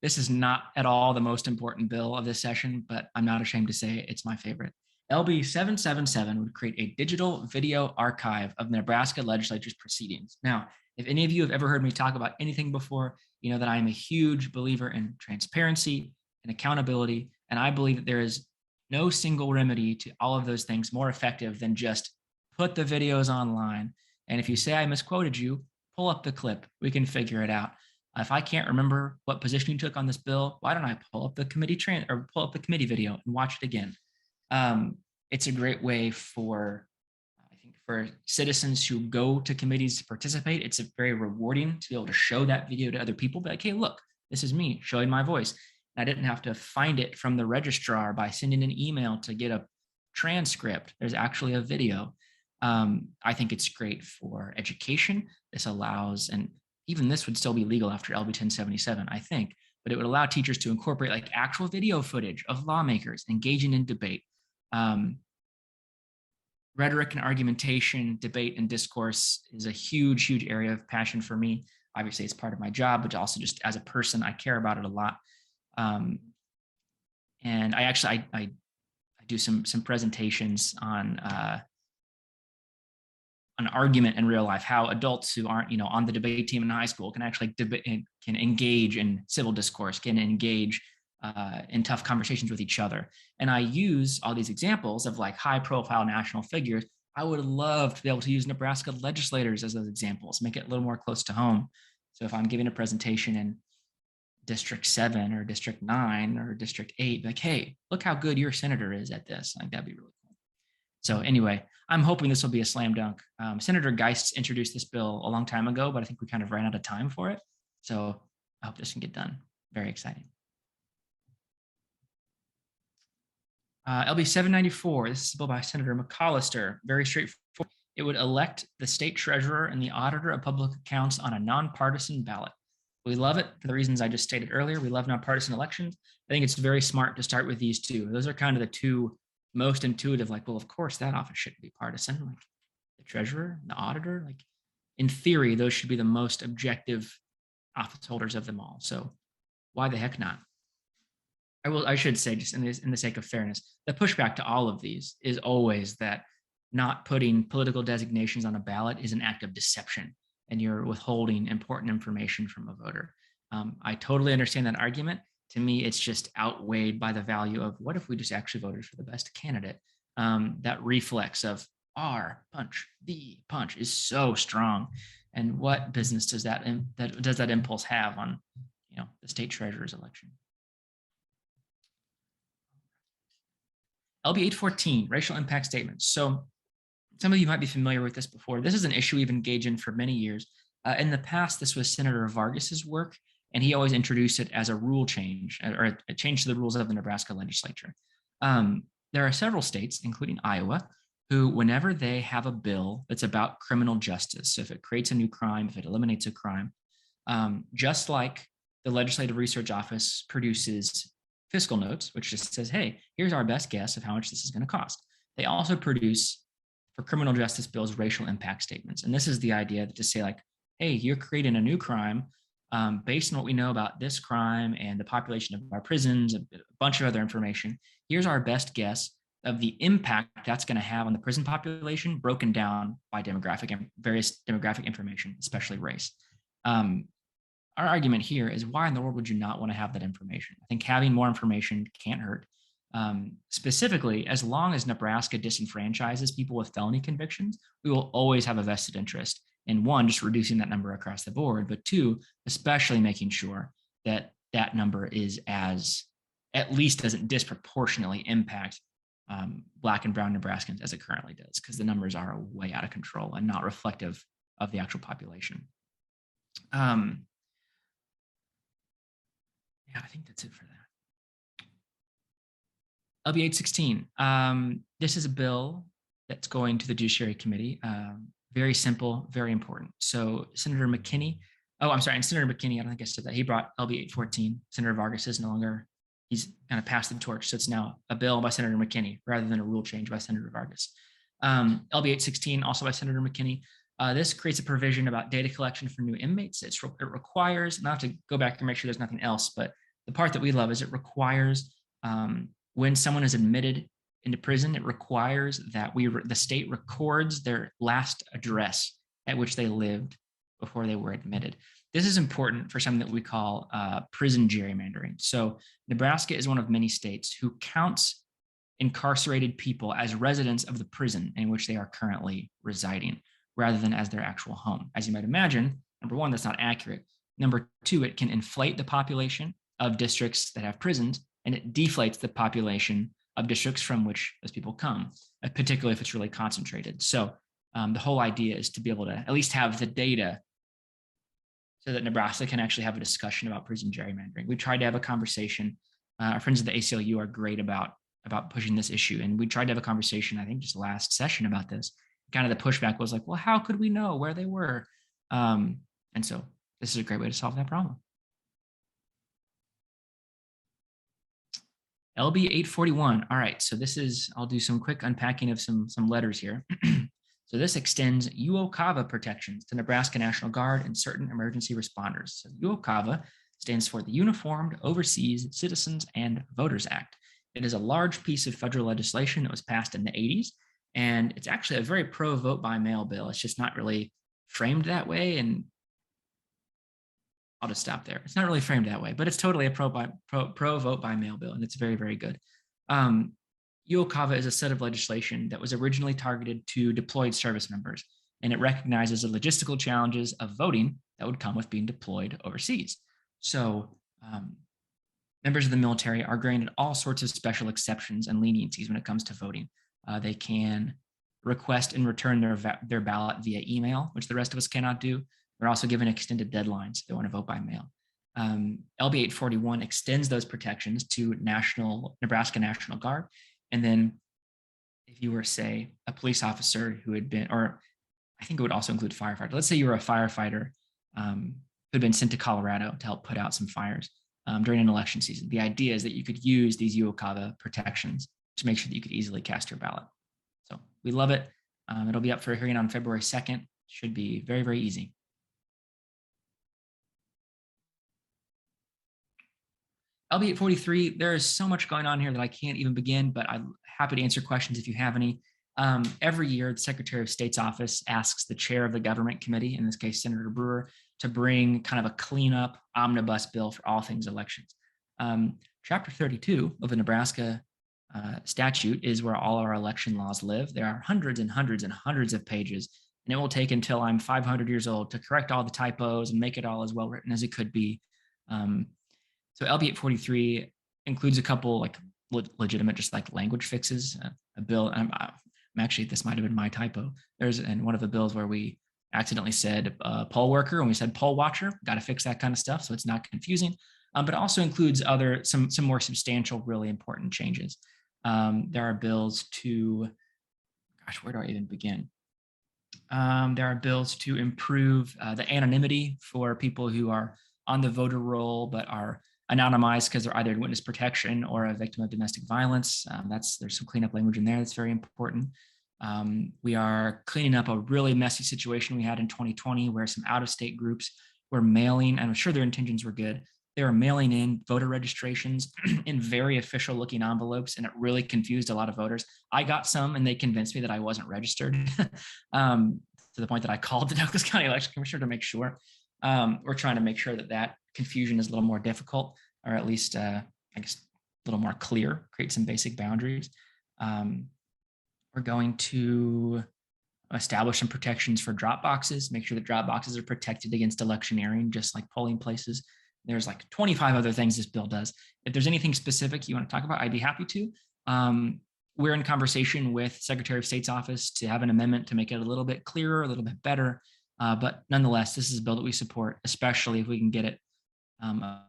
This is not at all the most important bill of this session, but I'm not ashamed to say it's my favorite. LB 777 would create a digital video archive of the Nebraska Legislature's proceedings. Now, if any of you have ever heard me talk about anything before, you know that I am a huge believer in transparency and accountability, and I believe that there is no single remedy to all of those things more effective than just put the videos online. And if you say I misquoted you, pull up the clip. We can figure it out. If I can't remember what position you took on this bill, why don't I pull up the committee video and watch it again? It's a great way for, I think, for citizens who go to committees to participate. It's very rewarding to be able to show that video to other people. Be like, hey, look, this is me showing my voice. And I didn't have to find it from the registrar by sending an email to get a transcript. There's actually a video. I think it's great for education. This allows, and even this would still be legal after LB 1077, I think, but it would allow teachers to incorporate like actual video footage of lawmakers engaging in debate. Rhetoric and argumentation, debate and discourse is a huge, huge area of passion for me. Obviously, it's part of my job, but also just as a person, I care about it a lot. And I do some presentations on an argument in real life, how adults who aren't, you know, on the debate team in high school can actually can engage in civil discourse, can engage in tough conversations with each other. And I use all these examples of like high profile national figures. I would love to be able to use Nebraska legislators as those examples, make it a little more close to home. So if I'm giving a presentation in District 7 or District 9 or District 8, like, hey, look how good your senator is at this. Like, that'd be really cool. So anyway, I'm hoping this will be a slam dunk. Senator Geist introduced this bill a long time ago, but I think we kind of ran out of time for it. So I hope this can get done. Very exciting. LB 794, this is a bill by Senator McCollister, very straightforward. It would elect the state treasurer and the auditor of public accounts on a nonpartisan ballot. We love it for the reasons I just stated earlier. We love nonpartisan elections. I think it's very smart to start with these two. Those are kind of the two most intuitive, like, well, of course, that office shouldn't be partisan, like the treasurer, the auditor. Like, in theory, those should be the most objective office holders of them all. So why the heck not? I should say, just in the sake of fairness, the pushback to all of these is always that not putting political designations on a ballot is an act of deception, and you're withholding important information from a voter. I totally understand that argument. To me, it's just outweighed by the value of what if we just actually voted for the best candidate? That reflex of R punch, the punch is so strong. And what business does that impulse have on, you know, the state treasurer's election? LB 814, racial impact statements. So some of you might be familiar with this before. This is an issue we've engaged in for many years. In the past, this was Senator Vargas's work, and he always introduced it as a rule change or a change to the rules of the Nebraska Legislature. There are several states, including Iowa, who, whenever they have a bill that's about criminal justice, so if it creates a new crime, if it eliminates a crime, just like the Legislative Research Office produces fiscal notes, which just says, hey, here's our best guess of how much this is going to cost. They also produce, for criminal justice bills, racial impact statements. And this is the idea to say, like, hey, you're creating a new crime based on what we know about this crime and the population of our prisons, a bunch of other information. Here's our best guess of the impact that's going to have on the prison population, broken down by demographic and various demographic information, especially race. Our argument here is, why in the world would you not want to have that information? I think having more information can't hurt. Specifically, as long as Nebraska disenfranchises people with felony convictions, we will always have a vested interest in, one, just reducing that number across the board, but two, especially making sure that that number is at least doesn't disproportionately impact Black and brown Nebraskans as it currently does, because the numbers are way out of control and not reflective of the actual population. Yeah, I think that's it for that. LB 816. This is a bill that's going to the Judiciary Committee. Very simple, very important. So Senator McKinney Oh, I'm sorry. And Senator McKinney, I don't think I said that. He brought LB 814. Senator Vargas is no longer, he's kind of passed the torch. So it's now a bill by Senator McKinney rather than a rule change by Senator Vargas. LB 816, also by Senator McKinney. This creates a provision about data collection for new inmates. It requires, and I have to go back and make sure there's nothing else, but the part that we love is it requires when someone is admitted into prison, it requires that the state records their last address at which they lived before they were admitted. This is important for something that we call prison gerrymandering. So Nebraska is one of many states who counts incarcerated people as residents of the prison in which they are currently residing, rather than as their actual home. As you might imagine, number one, that's not accurate. Number two, it can inflate the population of districts that have prisons, and it deflates the population of districts from which those people come, particularly if it's really concentrated. So the whole idea is to be able to at least have the data so that Nebraska can actually have a discussion about prison gerrymandering. We tried to have a conversation. Our friends at the ACLU are great about pushing this issue. And we tried to have a conversation, I think just last session about this. Kind of the pushback was like, well, how could we know where they were? And so this is a great way to solve that problem. LB 841. All right, so this is, I'll do some quick unpacking of some letters here. So this extends UOCAVA protections to Nebraska National Guard and certain emergency responders. So UOCAVA stands for the Uniformed Overseas Citizens and Voters Act. It is a large piece of federal legislation that was passed in the 80s, and it's actually a very pro-vote by mail bill. It's just not really framed that way, and I'll just stop there. It's not really framed that way, but it's totally a pro-vote by mail bill, and it's very, very good. UOCAVA is a set of legislation that was originally targeted to deployed service members, and it recognizes the logistical challenges of voting that would come with being deployed overseas. So members of the military are granted all sorts of special exceptions and leniencies when it comes to voting. They can request and return their ballot via email, which the rest of us cannot do. They're also given extended deadlines if they want to vote by mail. LB 841 extends those protections to Nebraska National Guard. And then if you were, say, a police officer who had been, or I think it would also include firefighter. Let's say you were a firefighter who had been sent to Colorado to help put out some fires during an election season. The idea is that you could use these UOCAVA protections to make sure that you could easily cast your ballot. So we love it. It'll be up for a hearing on February 2nd. Should be very, very easy. LB 843, there is so much going on here that I can't even begin, but I'm happy to answer questions if you have any. Every year, the Secretary of State's office asks the chair of the government committee, in this case, Senator Brewer, to bring kind of a cleanup omnibus bill for all things elections. Chapter 32 of the Nebraska statute is where all our election laws live. There are hundreds and hundreds and hundreds of pages, and it will take until I'm 500 years old to correct all the typos and make it all as well written as it could be. So LB 843 includes a couple like legitimate, just like language fixes. A bill, I'm actually, this might have been my typo. There's in one of the bills where we accidentally said poll worker and we said poll watcher. Got to fix that kind of stuff so it's not confusing. But it also includes some more substantial, really important changes. There are bills to, gosh, where do I even begin? There are bills to improve the anonymity for people who are on the voter roll but are anonymized because they're either in witness protection or a victim of domestic violence. There's some cleanup language in there that's very important. We are cleaning up a really messy situation we had in 2020 where some out-of-state groups were mailing, and I'm sure their intentions were good. They were mailing in voter registrations in very official looking envelopes, and it really confused a lot of voters. I got some and they convinced me that I wasn't registered to the point that I called the Douglas County Election Commissioner to make sure. We're trying to make sure that confusion is a little more difficult, or at least, I guess, a little more clear, create some basic boundaries. We're going to establish some protections for drop boxes, make sure that drop boxes are protected against electioneering, just like polling places. There's like 25 other things this bill does. If there's anything specific you want to talk about, I'd be happy to. We're in conversation with Secretary of State's office to have an amendment to make it a little bit clearer, a little bit better. But nonetheless, this is a bill that we support, especially if we can get it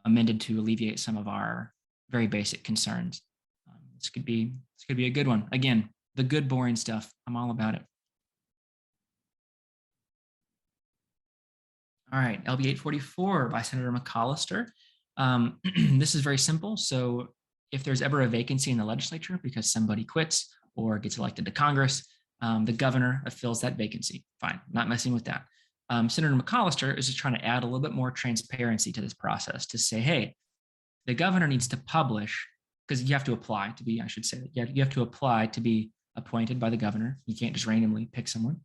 amended to alleviate some of our very basic concerns. This could be a good one. Again, the good, boring stuff. I'm all about it. All right, LB 844 by Senator McCollister. This is very simple. So if there's ever a vacancy in the legislature because somebody quits or gets elected to Congress, the governor fills that vacancy. Fine, not messing with that. Senator McCollister is just trying to add a little bit more transparency to this process to say, hey, the governor needs to publish, because you have to apply to be, I should say, that you have to apply to be appointed by the governor. You can't just randomly pick someone.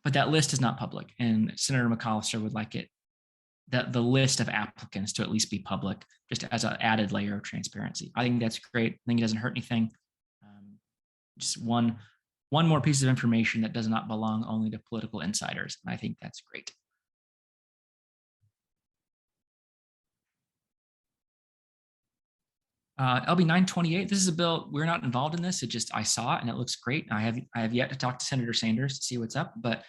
But that list is not public, and Senator McCollister would like it that the list of applicants to at least be public, just as an added layer of transparency. I think that's great. I think it doesn't hurt anything. Just one more piece of information that does not belong only to political insiders. And I think that's great. LB 928, this is a bill, we're not involved in this. I saw it and it looks great. I have yet to talk to Senator Sanders to see what's up, but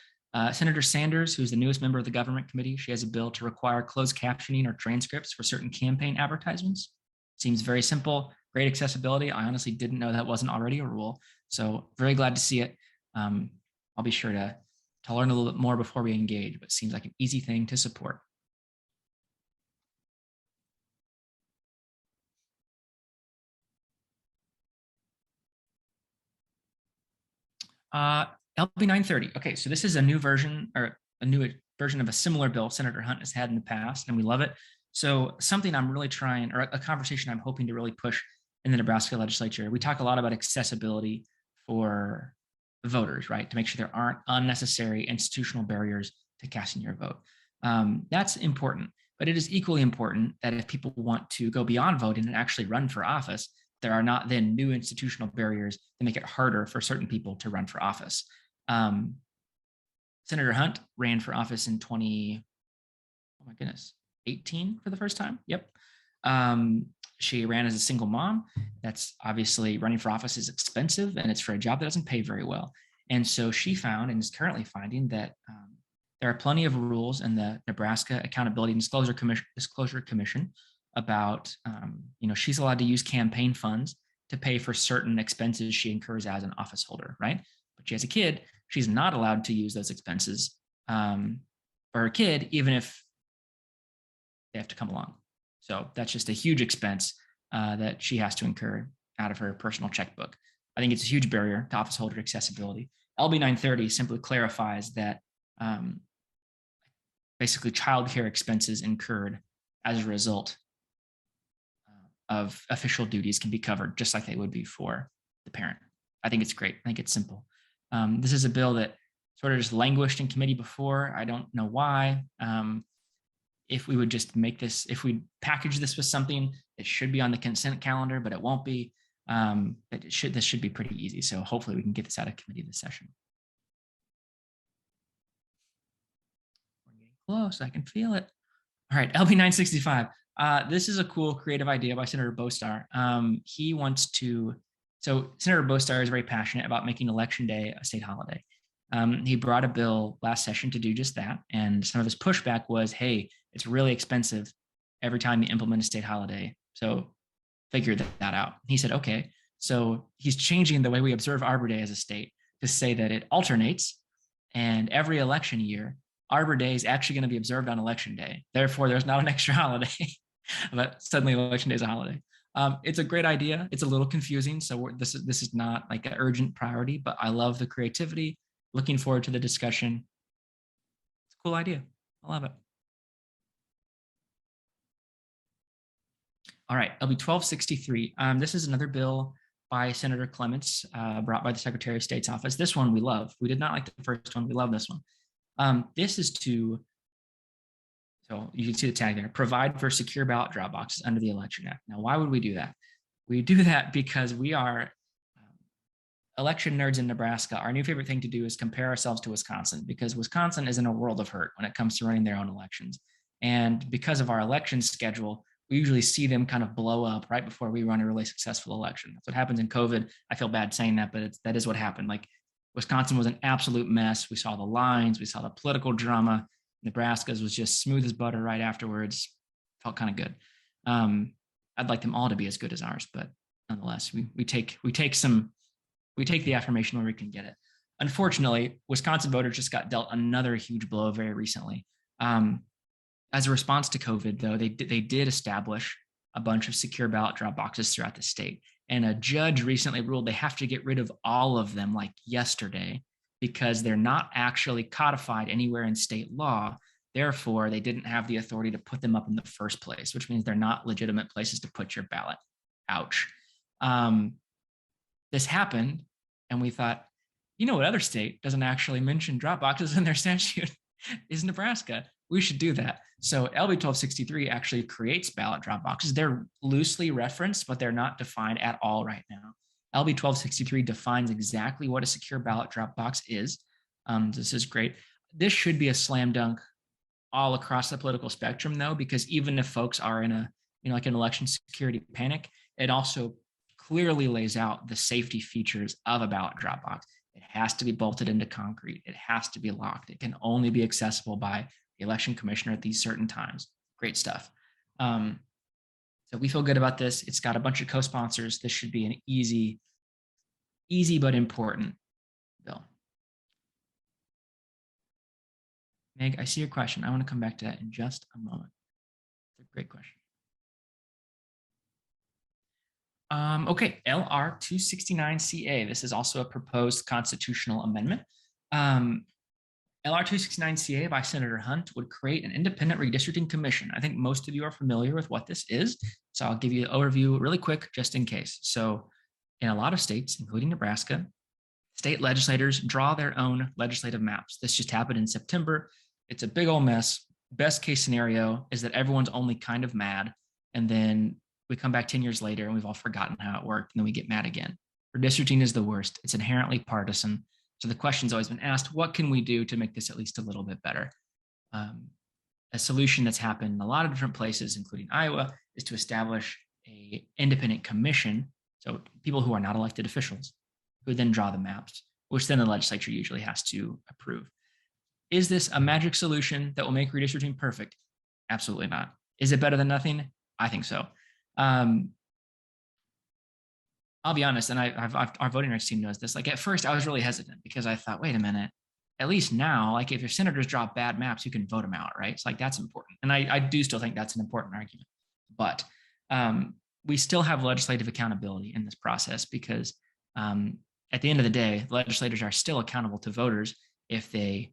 Senator Sanders, who's the newest member of the government committee, she has a bill to require closed captioning or transcripts for certain campaign advertisements. Seems very simple, great accessibility. I honestly didn't know that wasn't already a rule. So very glad to see it. I'll be sure to learn a little bit more before we engage, but it seems like an easy thing to support. LB 930. Okay, so this is a new version or a new version of a similar bill Senator Hunt has had in the past, and we love it. So something I'm really trying, or a conversation I'm hoping to really push in the Nebraska legislature. We talk a lot about accessibility for voters, right? To make sure there aren't unnecessary institutional barriers to casting your vote. That's important, but it is equally important that if people want to go beyond voting and actually run for office, there are not then new institutional barriers that make it harder for certain people to run for office. Senator Hunt ran for office in 2018 for the first time. Yep. She ran as a single mom. That's obviously, running for office is expensive and it's for a job that doesn't pay very well. And so she found, and is currently finding, that there are plenty of rules in the Nebraska Accountability and Disclosure Commission about, she's allowed to use campaign funds to pay for certain expenses she incurs as an office holder, right? But she has a kid, she's not allowed to use those expenses for her kid, even if they have to come along. So that's just a huge expense that she has to incur out of her personal checkbook. I think it's a huge barrier to office holder accessibility. LB 930 simply clarifies that basically childcare expenses incurred as a result of official duties can be covered just like they would be for the parent. I think it's great. I think it's simple. This is a bill that sort of just languished in committee before. I don't know why. If we would just make this, if we package this with something, it should be on the consent calendar, but it won't be. This should be pretty easy. So hopefully we can get this out of committee this session. We're getting close. I can feel it. All right, LB 965. This is a cool creative idea by Senator Bostar. He wants to, so Senator Bostar is very passionate about making Election Day a state holiday. He brought a bill last session to do just that. And some of his pushback was, hey, it's really expensive every time you implement a state holiday. So figure that out. He said, okay. So he's changing the way we observe Arbor Day as a state to say that it alternates, and every election year, Arbor Day is actually going to be observed on Election Day. Therefore, there's not an extra holiday, but suddenly Election Day is a holiday. It's a great idea. It's a little confusing. So this is not like an urgent priority, but I love the creativity. Looking forward to the discussion. It's a cool idea. I love it. All right, LB 1263. This is another bill by Senator Clements, brought by the Secretary of State's office. This one we love. We did not like the first one. We love this one. This is to, so you can see the tag there, provide for secure ballot drop boxes under the Election Act. Now, why would we do that? We do that because we are election nerds in Nebraska. Our new favorite thing to do is compare ourselves to Wisconsin, because Wisconsin is in a world of hurt when it comes to running their own elections. And because of our election schedule, we usually see them kind of blow up right before we run a really successful election. That's what happens in COVID. I feel bad saying that, but that is what happened. Like, Wisconsin was an absolute mess. We saw the lines, we saw the political drama. Nebraska's was just smooth as butter right afterwards. Felt kind of good. I'd like them all to be as good as ours, but nonetheless, we take the affirmation where we can get it. Unfortunately, Wisconsin voters just got dealt another huge blow very recently. As a response to COVID, though, they did establish a bunch of secure ballot drop boxes throughout the state. And a judge recently ruled they have to get rid of all of them like yesterday because they're not actually codified anywhere in state law. Therefore, they didn't have the authority to put them up in the first place, which means they're not legitimate places to put your ballot. Ouch. This happened, and we thought, you know what other state doesn't actually mention drop boxes in their statute is Nebraska. We should do that. So LB 1263 actually creates ballot drop boxes. They're loosely referenced, but they're not defined at all right now. LB 1263 defines exactly what a secure ballot drop box is. This is great. This should be a slam dunk all across the political spectrum, though, because even if folks are in a, like an election security panic, it also clearly lays out the safety features of a ballot drop box. It has to be bolted into concrete. It has to be locked. It can only be accessible by the election commissioner at these certain times. Great stuff. So we feel good about this. It's got a bunch of co-sponsors. This should be an easy but important bill. Meg, I see your question. I want to come back to that in just a moment. It's a great question. Okay, LR 269CA. This is also a proposed constitutional amendment. LR 269CA by Senator Hunt would create an independent redistricting commission. I think most of you are familiar with what this is, so I'll give you an overview really quick just in case. So in a lot of states, including Nebraska, state legislators draw their own legislative maps. This just happened in September. It's a big old mess. Best case scenario is that everyone's only kind of mad, and then we come back 10 years later and we've all forgotten how it worked, and then we get mad again. Redistricting is the worst. It's inherently partisan. So the question's always been asked, what can we do to make this at least a little bit better? A solution that's happened in a lot of different places, including Iowa, is to establish an independent commission. So people who are not elected officials who then draw the maps, which then the legislature usually has to approve. Is this a magic solution that will make redistricting perfect? Absolutely not. Is it better than nothing? I think so. I'll be honest, and our voting rights team knows this. Like at first, I was really hesitant because I thought, wait a minute, at least now, like if your senators draw bad maps, you can vote them out, right? It's like that's important, and I do still think that's an important argument. But we still have legislative accountability in this process because at the end of the day, legislators are still accountable to voters if they,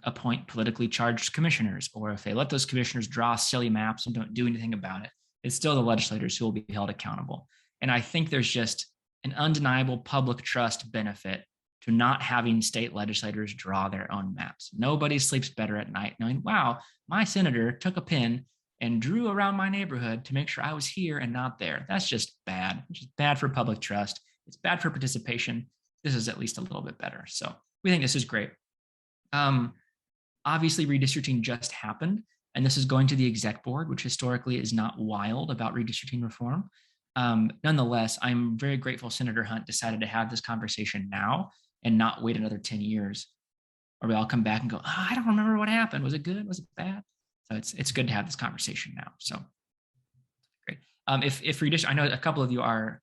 appoint politically charged commissioners, or if they let those commissioners draw silly maps and don't do anything about it. It's still the legislators who will be held accountable. And I think there's just an undeniable public trust benefit to not having state legislators draw their own maps. Nobody sleeps better at night knowing, wow, my senator took a pen and drew around my neighborhood to make sure I was here and not there. That's just bad. It's just bad for public trust. It's bad for participation. This is at least a little bit better. So we think this is great. Obviously, redistricting just happened, and this is going to the exec board, which historically is not wild about redistricting reform. Nonetheless, I'm very grateful Senator Hunt decided to have this conversation now and not wait another 10 years where we all come back and go, oh, I don't remember what happened. Was it good? Was it bad? So it's good to have this conversation now. So great. If redistrict, I know a couple of you are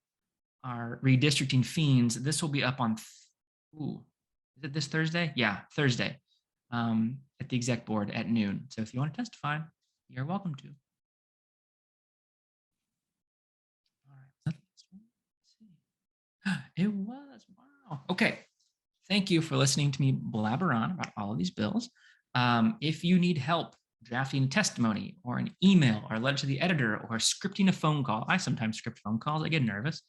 redistricting fiends. This will be up on, is it this Thursday? Yeah, Thursday at the exec board at noon. So if you want to testify, you're welcome to. It was, wow. Okay, thank you for listening to me blabber on about all of these bills. If you need help drafting testimony or an email or a letter to the editor or scripting a phone call, I sometimes script phone calls, I get nervous.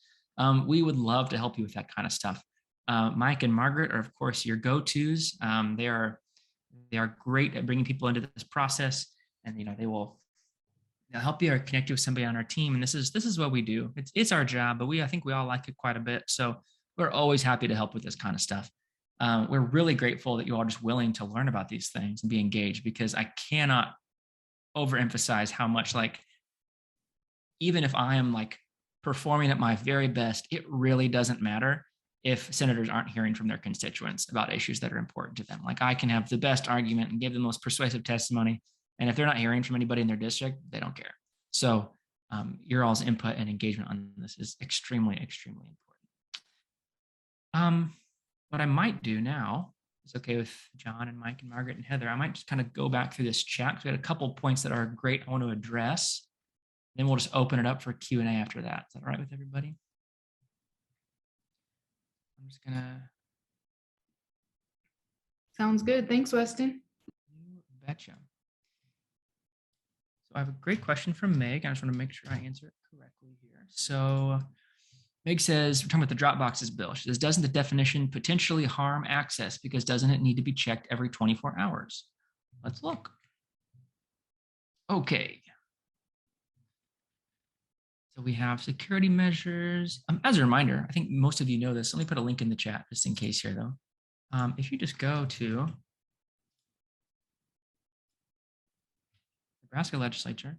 We would love to help you with that kind of stuff. Mike and Margaret are, of course, your go-tos. They are great at bringing people into this process, and they will help you or connect you with somebody on our team. And this is what we do. It's our job, but I think we all like it quite a bit. So we're always happy to help with this kind of stuff. We're really grateful that you all are just willing to learn about these things and be engaged, because I cannot overemphasize how much, like, even if I am like performing at my very best, it really doesn't matter if senators aren't hearing from their constituents about issues that are important to them. Like, I can have the best argument and give the most persuasive testimony, and if they're not hearing from anybody in their district, they don't care. So your all's input and engagement on this is extremely, extremely important. What I might do now it's okay with John and Mike and Margaret and Heather, I might just kind of go back through this chat because we had a couple points that are great I want to address. Then we'll just open it up for Q&A after that. Is that all right with everybody? I'm just gonna. Sounds good. Thanks, Weston. You betcha. So I have a great question from Meg. I just want to make sure I answer it correctly here. So Meg says, we're talking about the Dropboxes bill. She says, doesn't the definition potentially harm access because doesn't it need to be checked every 24 hours? Let's look. Okay. So we have security measures. As a reminder, I think most of you know this. Let me put a link in the chat just in case here though. If you just go to Nebraska Legislature,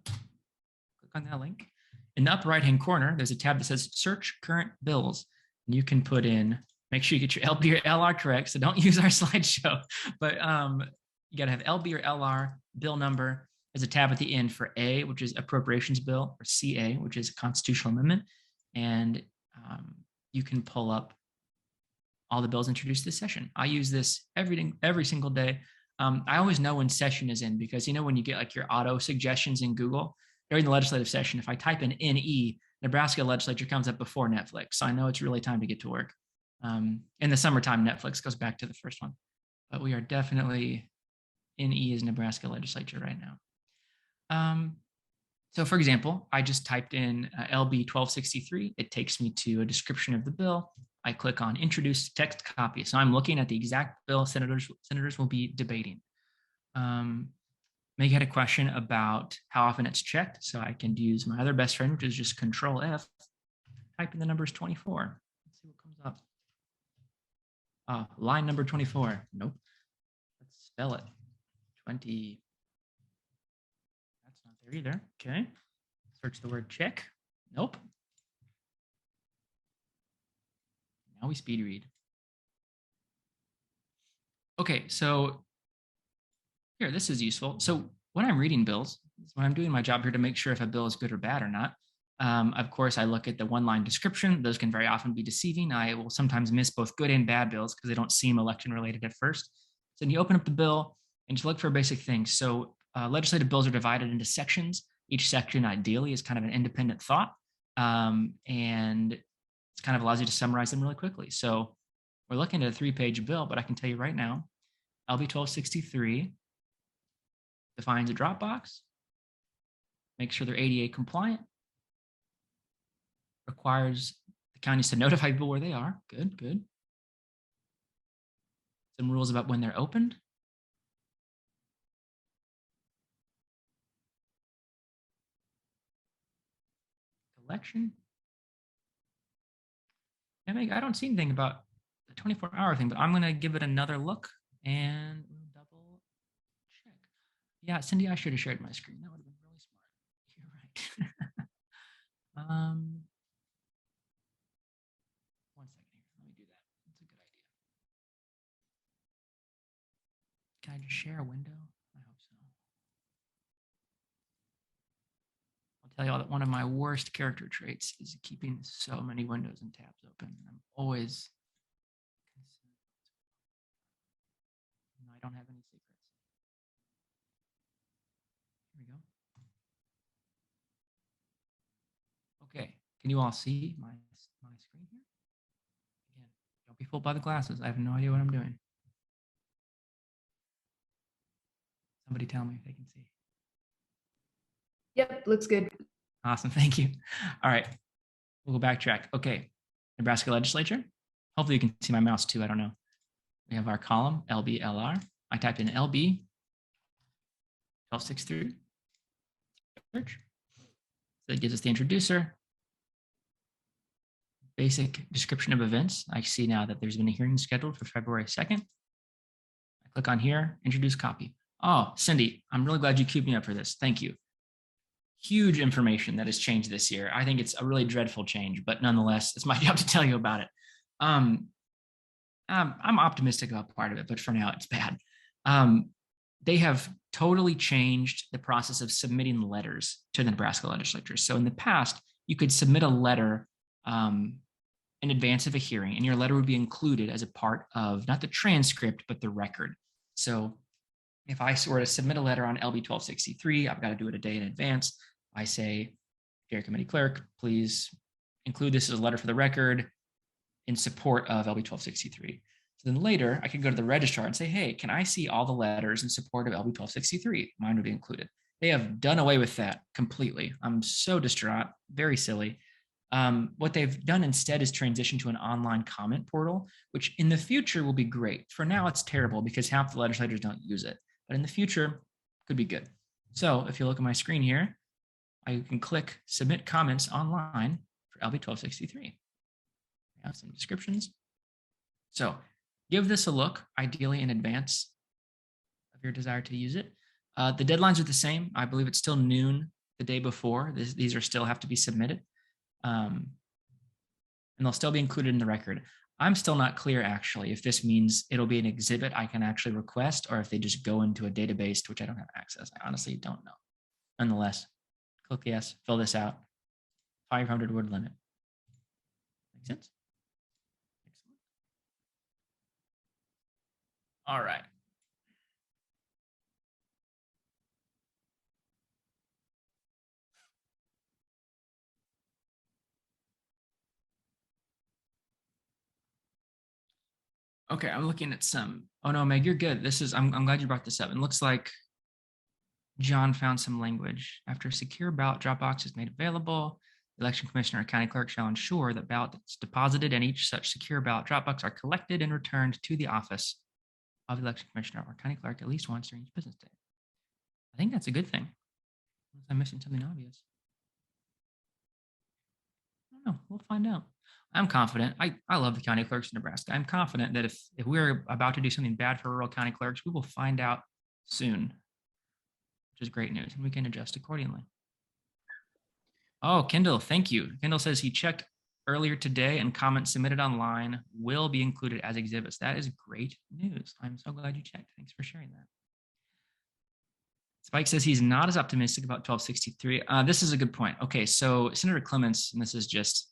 click on that link. In the upper right-hand corner, there's a tab that says search current bills. And you can put in, make sure you get your LB or LR correct. So don't use our slideshow, but you gotta have LB or LR bill number. There's a tab at the end for A, which is appropriations bill, or CA, which is a constitutional amendment. And you can pull up all the bills introduced this session. I use this every single day. I always know when session is in because, you know, when you get like your auto suggestions in Google during the legislative session, if I type in NE, Nebraska Legislature comes up before Netflix. So I know it's really time to get to work. In the summertime, Netflix goes back to the first one, but we are definitely NE is Nebraska Legislature right now. So for example, I just typed in LB 1263. It takes me to a description of the bill. I click on introduce text copy. So I'm looking at the exact bill senators will be debating. Meg had a question about how often it's checked. So I can use my other best friend, which is just Control F, type in the numbers 24. Let's see what comes up. Line number 24. Nope. Let's spell it. 20. That's not there either. Okay. Search the word check. Nope. Now we speed read. Okay, so here, this is useful. So when I'm reading bills, when I'm doing my job here to make sure if a bill is good or bad or not, of course, I look at the one-line description. Those can very often be deceiving. I will sometimes miss both good and bad bills because they don't seem election related at first. So then you open up the bill and just look for basic things. So legislative bills are divided into sections. Each section ideally is kind of an independent thought. And it kind of allows you to summarize them really quickly. So we're looking at a 3-page bill, but I can tell you right now, LB 1263 defines a Dropbox, makes sure they're ADA compliant, requires the counties to notify people where they are. Good, good. Some rules about when they're opened. Collection. I don't see anything about the 24-hour thing, but I'm going to give it another look and double check. Yeah, Cindy, I should have shared my screen. That would have been really smart. You're right. 1 second here. Let me do that. That's a good idea. Can I just share a window? I hope so. I'll tell you all that one of my worst character traits is keeping so many windows and tabs open. I'm always concerned. No, I don't have any secrets. Here we go. Okay, can you all see my screen here? Again, don't be fooled by the glasses. I have no idea what I'm doing. Somebody tell me if they can see. Yep, looks good. Awesome, thank you. All right, we'll go backtrack. Okay, Nebraska Legislature. Hopefully you can see my mouse too, I don't know. We have our column, LB, LR. I typed in LB 1263. Search. So it gives us the introducer. Basic description of events. I see now that there's been a hearing scheduled for February 2nd. I click on here, introduce copy. Oh, Cindy, I'm really glad you queued me up for this. Thank you. Huge information that has changed this year. I think it's a really dreadful change, but nonetheless, it's my job to tell you about it. I'm optimistic about part of it, but for now it's bad. They have totally changed the process of submitting letters to the Nebraska Legislature. So in the past, you could submit a letter in advance of a hearing, and your letter would be included as a part of not the transcript, but the record. So if I were to submit a letter on LB 1263, I've got to do it a day in advance. I say, Chair Committee Clerk, please include this as a letter for the record in support of LB 1263. So then later I could go to the registrar and say, hey, can I see all the letters in support of LB 1263? Mine would be included. They have done away with that completely. I'm so distraught, very silly. What they've done instead is transition to an online comment portal, which in the future will be great. For now, it's terrible because half the legislators don't use it, but in the future could be good. So if you look at my screen here, I can click submit comments online for LB 1263. I have some descriptions. So give this a look, ideally in advance of your desire to use it. The deadlines are the same. I believe it's still noon the day before. These are still have to be submitted. And they'll still be included in the record. I'm still not clear, actually, if this means it'll be an exhibit I can actually request, or if they just go into a database to which I don't have access. I honestly don't know. Nonetheless, click yes, fill this out. 500 word limit. Make sense? Excellent. All right. Okay, I'm looking at some. Oh no, Meg, you're good. I'm glad you brought this up. It looks like John found some language. After a secure ballot drop box is made available, the election commissioner or county clerk shall ensure that ballots deposited in each such secure ballot drop box are collected and returned to the office of the election commissioner or county clerk at least once during each business day. I think that's a good thing. Unless I'm missing something obvious. I don't know. We'll find out. I'm confident. I love the county clerks in Nebraska. I'm confident that if we're about to do something bad for rural county clerks, we will find out soon, which is great news, and we can adjust accordingly. Oh, Kendall, thank you. Kendall says he checked earlier today and comments submitted online will be included as exhibits. That is great news. I'm so glad you checked. Thanks for sharing that. Spike says he's not as optimistic about 1263. This is a good point. Okay, so Senator Clements, and this is just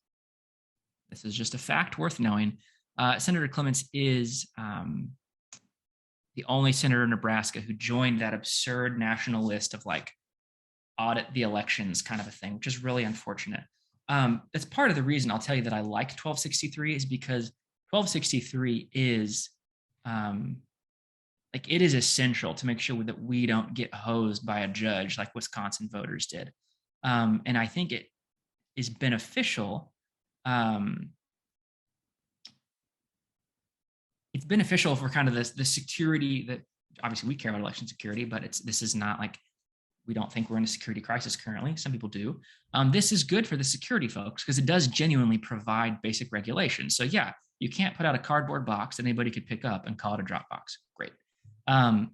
a fact worth knowing. Senator Clements is the only senator in Nebraska who joined that absurd national list of like audit the elections kind of a thing, which is really unfortunate. That's part of the reason I'll tell you that I like 1263 is because 1263 is like it is essential to make sure that we don't get hosed by a judge like Wisconsin voters did. And I think it is beneficial. It's beneficial for kind of the security that obviously we care about election security, but this is not like we don't think we're in a security crisis currently. Some people do. This is good for the security folks because it does genuinely provide basic regulations. So yeah, you can't put out a cardboard box that anybody could pick up and call it a drop box. Great. So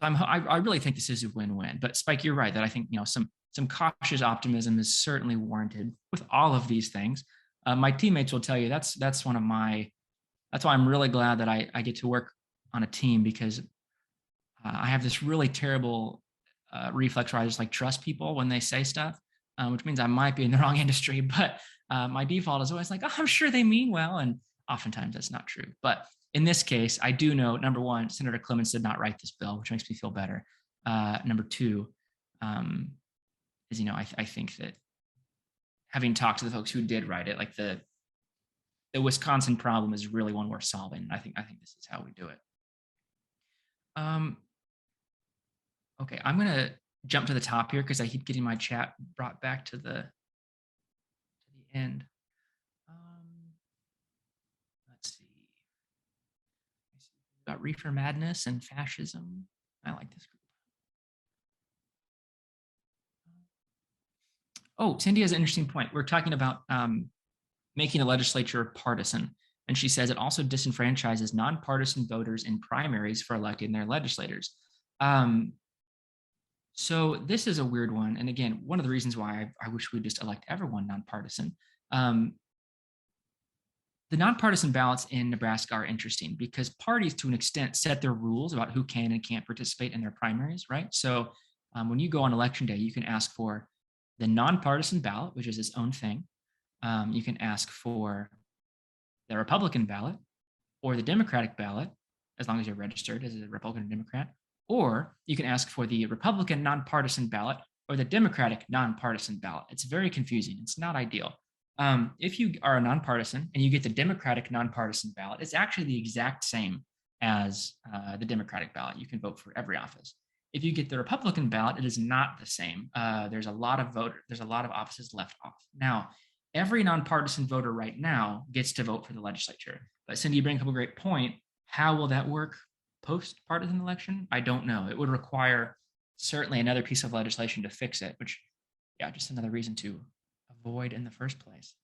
I really think this is a win-win. But Spike, you're right that I think some cautious optimism is certainly warranted with all of these things. My teammates will tell you that's why I'm really glad that I get to work on a team because I have this really terrible reflex where I just like trust people when they say stuff, which means I might be in the wrong industry, but my default is always like, oh, I'm sure they mean well. And oftentimes that's not true. But in this case, I do know, number one, Senator Clements did not write this bill, which makes me feel better. Number two, is, I think that having talked to the folks who did write it, like the Wisconsin problem is really one worth solving. I think this is how we do it. Okay, I'm gonna jump to the top here because I keep getting my chat brought back to the end. Let's see. We've got Reefer Madness and Fascism. I like this group. Oh, Cindy has an interesting point. We're talking about making the legislature partisan. And she says it also disenfranchises nonpartisan voters in primaries for electing their legislators. So this is a weird one. And again, one of the reasons why I wish we'd just elect everyone nonpartisan. The nonpartisan ballots in Nebraska are interesting because parties to an extent set their rules about who can and can't participate in their primaries, right? So when you go on election day, you can ask for the nonpartisan ballot, which is its own thing, You can ask for the Republican ballot or the Democratic ballot, as long as you're registered as a Republican or Democrat, or you can ask for the Republican nonpartisan ballot or the Democratic nonpartisan ballot. It's very confusing. It's not ideal. If you are a nonpartisan and you get the Democratic nonpartisan ballot, it's actually the exact same as the Democratic ballot. You can vote for every office. If you get the Republican ballot, it is not the same. There's a lot of offices left off. Now, every nonpartisan voter right now gets to vote for the legislature. But Cindy, you bring up a great point. How will that work post-partisan election? I don't know. It would require certainly another piece of legislation to fix it, which, yeah, just another reason to avoid in the first place.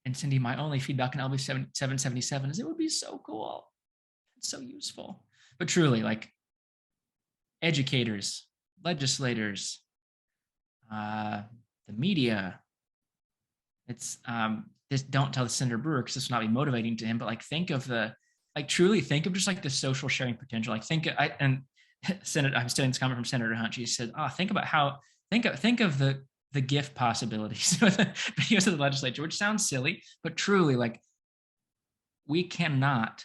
And Cindy, my only feedback on LB 777 is it would be so cool. It's so useful. But truly, like educators, legislators, the media, it's this, don't tell Senator Brewer because this will not be motivating to him, but like truly think of just like the social sharing potential. Like I'm studying this comment from Senator Hunt. She said, think of the GIF possibilities with the videos of the legislature, which sounds silly, but truly, like, we cannot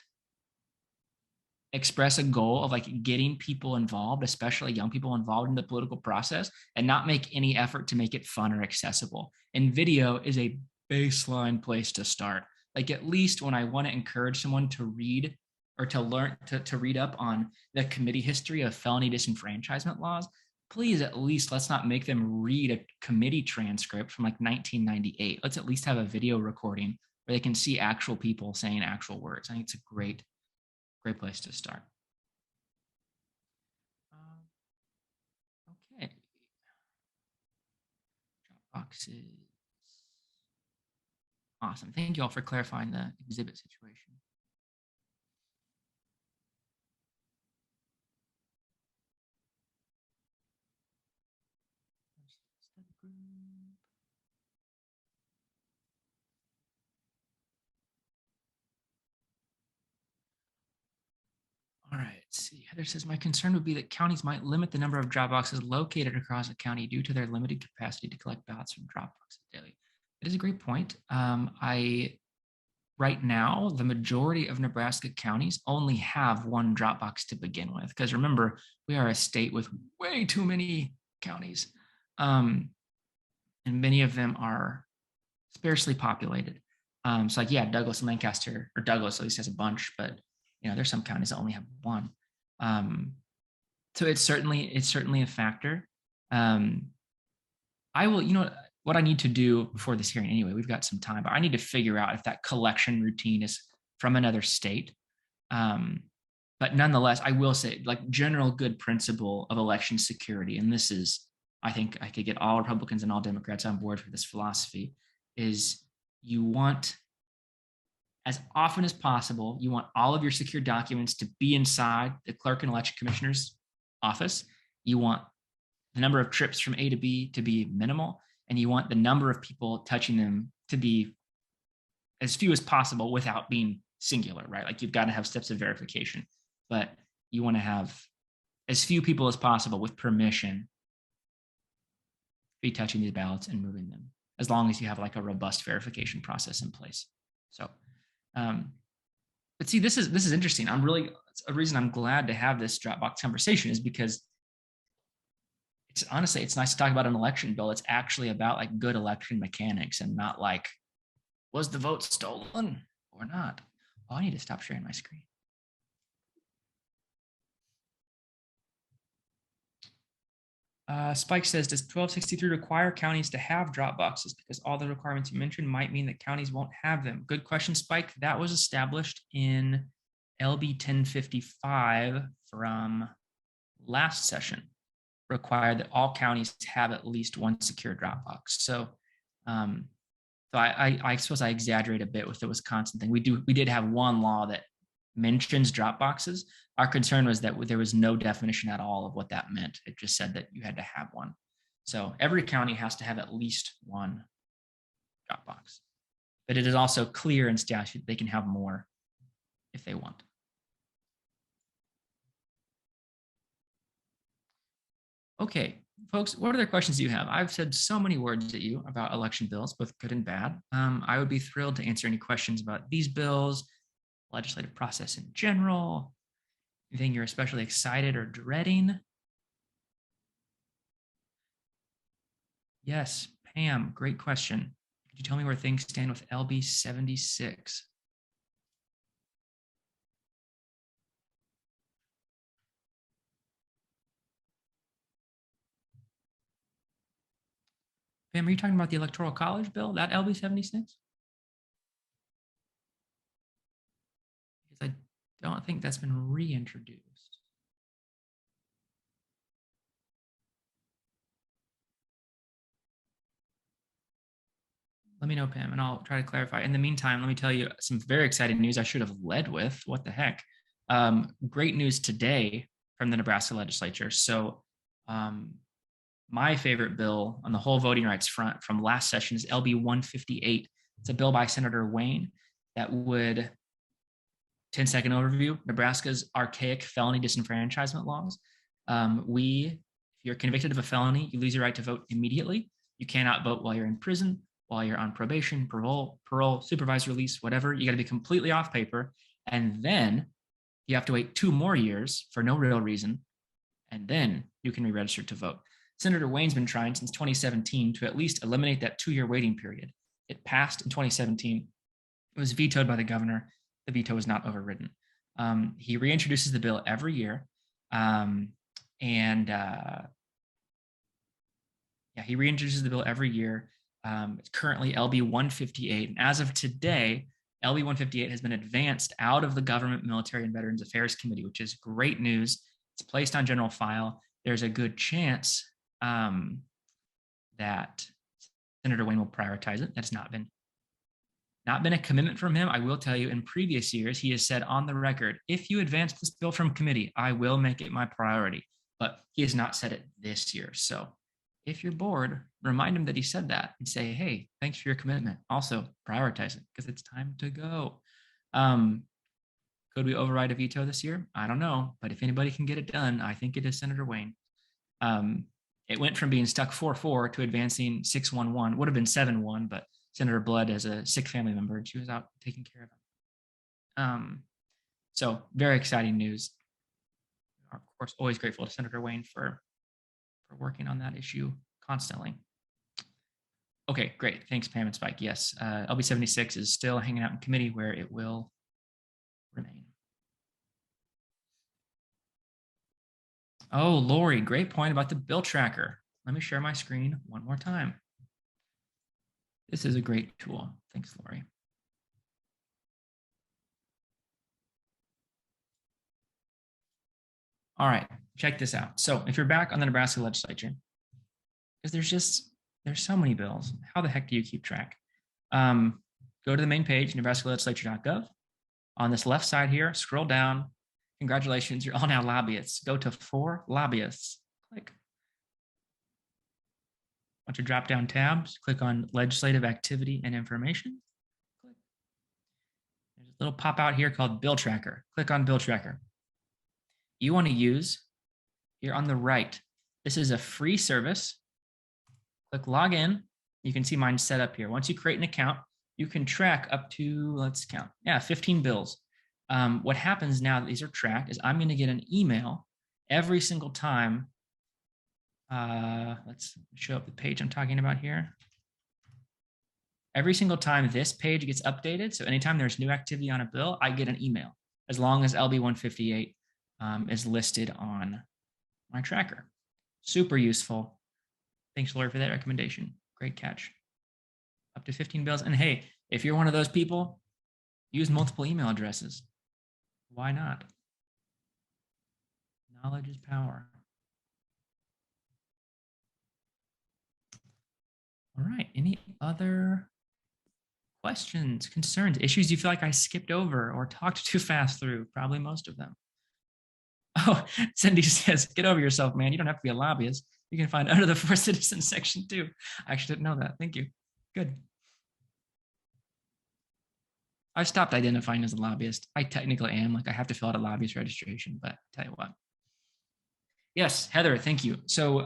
express a goal of like getting people involved, especially young people involved in the political process, and not make any effort to make it fun or accessible. And video is a baseline place to start. Like, at least when I want to encourage someone to read or to learn to read up on the committee history of felony disenfranchisement laws, please, at least let's not make them read a committee transcript from like 1998. Let's at least have a video recording where they can see actual people saying actual words. I think it's a great place to start. Okay. Boxes. Awesome. Thank you all for clarifying the exhibit situation. All right, let's see. Heather says, my concern would be that counties might limit the number of drop boxes located across the county due to their limited capacity to collect ballots from drop boxes daily. It is a great point. Right now, the majority of Nebraska counties only have one drop box to begin with, because remember, we are a state with way too many counties, and many of them are sparsely populated. So like, yeah, Douglas and Lancaster, or Douglas at least has a bunch, but there's some counties that only have one. So it's certainly a factor. I will, what I need to do before this hearing anyway, we've got some time, but I need to figure out if that collection routine is from another state. But nonetheless, I will say, like, general good principle of election security, and this is, I think I could get all Republicans and all Democrats on board for this philosophy, is you want, as often as possible, you want all of your secure documents to be inside the clerk and election commissioner's office. You want the number of trips from A to B to be minimal, and you want the number of people touching them to be as few as possible without being singular, right? Like, you've got to have steps of verification, but you want to have as few people as possible with permission be touching these ballots and moving them, as long as you have like a robust verification process in place. So, but see, this is interesting. It's a reason I'm glad to have this Dropbox conversation is because honestly, it's nice to talk about an election bill. It's actually about like good election mechanics and not like, was the vote stolen or not? Oh, I need to stop sharing my screen. Spike says, does 1263 require counties to have drop boxes? Because all the requirements you mentioned might mean that counties won't have them. Good question, Spike. That was established in LB 1055 from last session. Required that all counties have at least one secure drop box. So, I suppose I exaggerate a bit with the Wisconsin thing. We did have one law that mentions drop boxes. Our concern was that there was no definition at all of what that meant. It just said that you had to have one. So every county has to have at least one drop box. But it is also clear in statute they can have more if they want. Okay, folks, what other questions do you have? I've said so many words at you about election bills, both good and bad. I would be thrilled to answer any questions about these bills, legislative process in general, anything you're especially excited or dreading. Yes, Pam, great question. Could you tell me where things stand with LB 76? Pam, are you talking about the Electoral College bill, that LB 76? Because I don't think that's been reintroduced. Let me know, Pam, and I'll try to clarify. In the meantime, let me tell you some very exciting news I should have led with. What the heck? Great news today from the Nebraska Legislature. So my favorite bill on the whole voting rights front from last session is LB 158. It's a bill by Senator Wayne that would, 10-second overview, Nebraska's archaic felony disenfranchisement laws. If you're convicted of a felony, you lose your right to vote immediately. You cannot vote while you're in prison, while you're on probation, parole, supervised release, whatever. You got to be completely off paper. And then you have to wait 2 more years for no real reason. And then you can re-register to vote. Senator Wayne's been trying since 2017 to at least eliminate that 2-year waiting period. It passed in 2017. It was vetoed by the governor. The veto was not overridden. He reintroduces the bill every year. He reintroduces the bill every year. It's currently LB 158. And as of today, LB 158 has been advanced out of the Government, Military, and Veterans Affairs Committee, which is great news. It's placed on general file. There's a good chance that Senator Wayne will prioritize it. That's not been a commitment from him. I will tell you, in previous years, he has said on the record, if you advance this bill from committee, I will make it my priority. But he has not said it this year. So if you're bored, remind him that he said that and say, hey, thanks for your commitment. Also, prioritize it because it's time to go. Could we override a veto this year? I don't know. But if anybody can get it done, I think it is Senator Wayne. It went from being stuck 4-4 to advancing 6-1-1. Would have been 7-1, but Senator Blood has a sick family member and she was out taking care of him. So very exciting news. Of course, always grateful to Senator Wayne for working on that issue constantly. Okay, great. Thanks, Pam and Spike. Yes, LB 76 is still hanging out in committee where it will remain. Oh, Lori, great point about the bill tracker. Let me share my screen one more time. This is a great tool. Thanks, Lori. All right, check this out. So if you're back on the Nebraska Legislature, because there's so many bills, how the heck do you keep track? Go to the main page, nebraskalegislature.gov. On this left side here, scroll down. Congratulations, you're all now lobbyists. Go to For Lobbyists. Click. Bunch of drop-down tabs. Click on Legislative Activity and Information. Click. There's a little pop-out here called Bill Tracker. Click on Bill Tracker. You want to use here on the right. This is a free service. Click Log In. You can see mine set up here. Once you create an account, you can track up to, let's count, 15 bills. What happens now that these are tracked is I'm going to get an email every single time. Let's show up the page I'm talking about here. Every single time this page gets updated, so anytime there's new activity on a bill, I get an email, as long as LB 158 is listed on my tracker. Super useful. Thanks, Lori, for that recommendation. Great catch. Up to 15 bills. And hey, if you're one of those people, use multiple email addresses. Why not? Knowledge is power. All right, any other questions, concerns, issues you feel like I skipped over or talked too fast through? Probably most of them. Oh, Cindy says, get over yourself, man. You don't have to be a lobbyist. You can find under the For Citizens section too. I actually didn't know that. Thank you. Good. I stopped identifying as a lobbyist. I technically am, like I have to fill out a lobbyist registration, but I tell you what. Yes, Heather, thank you. So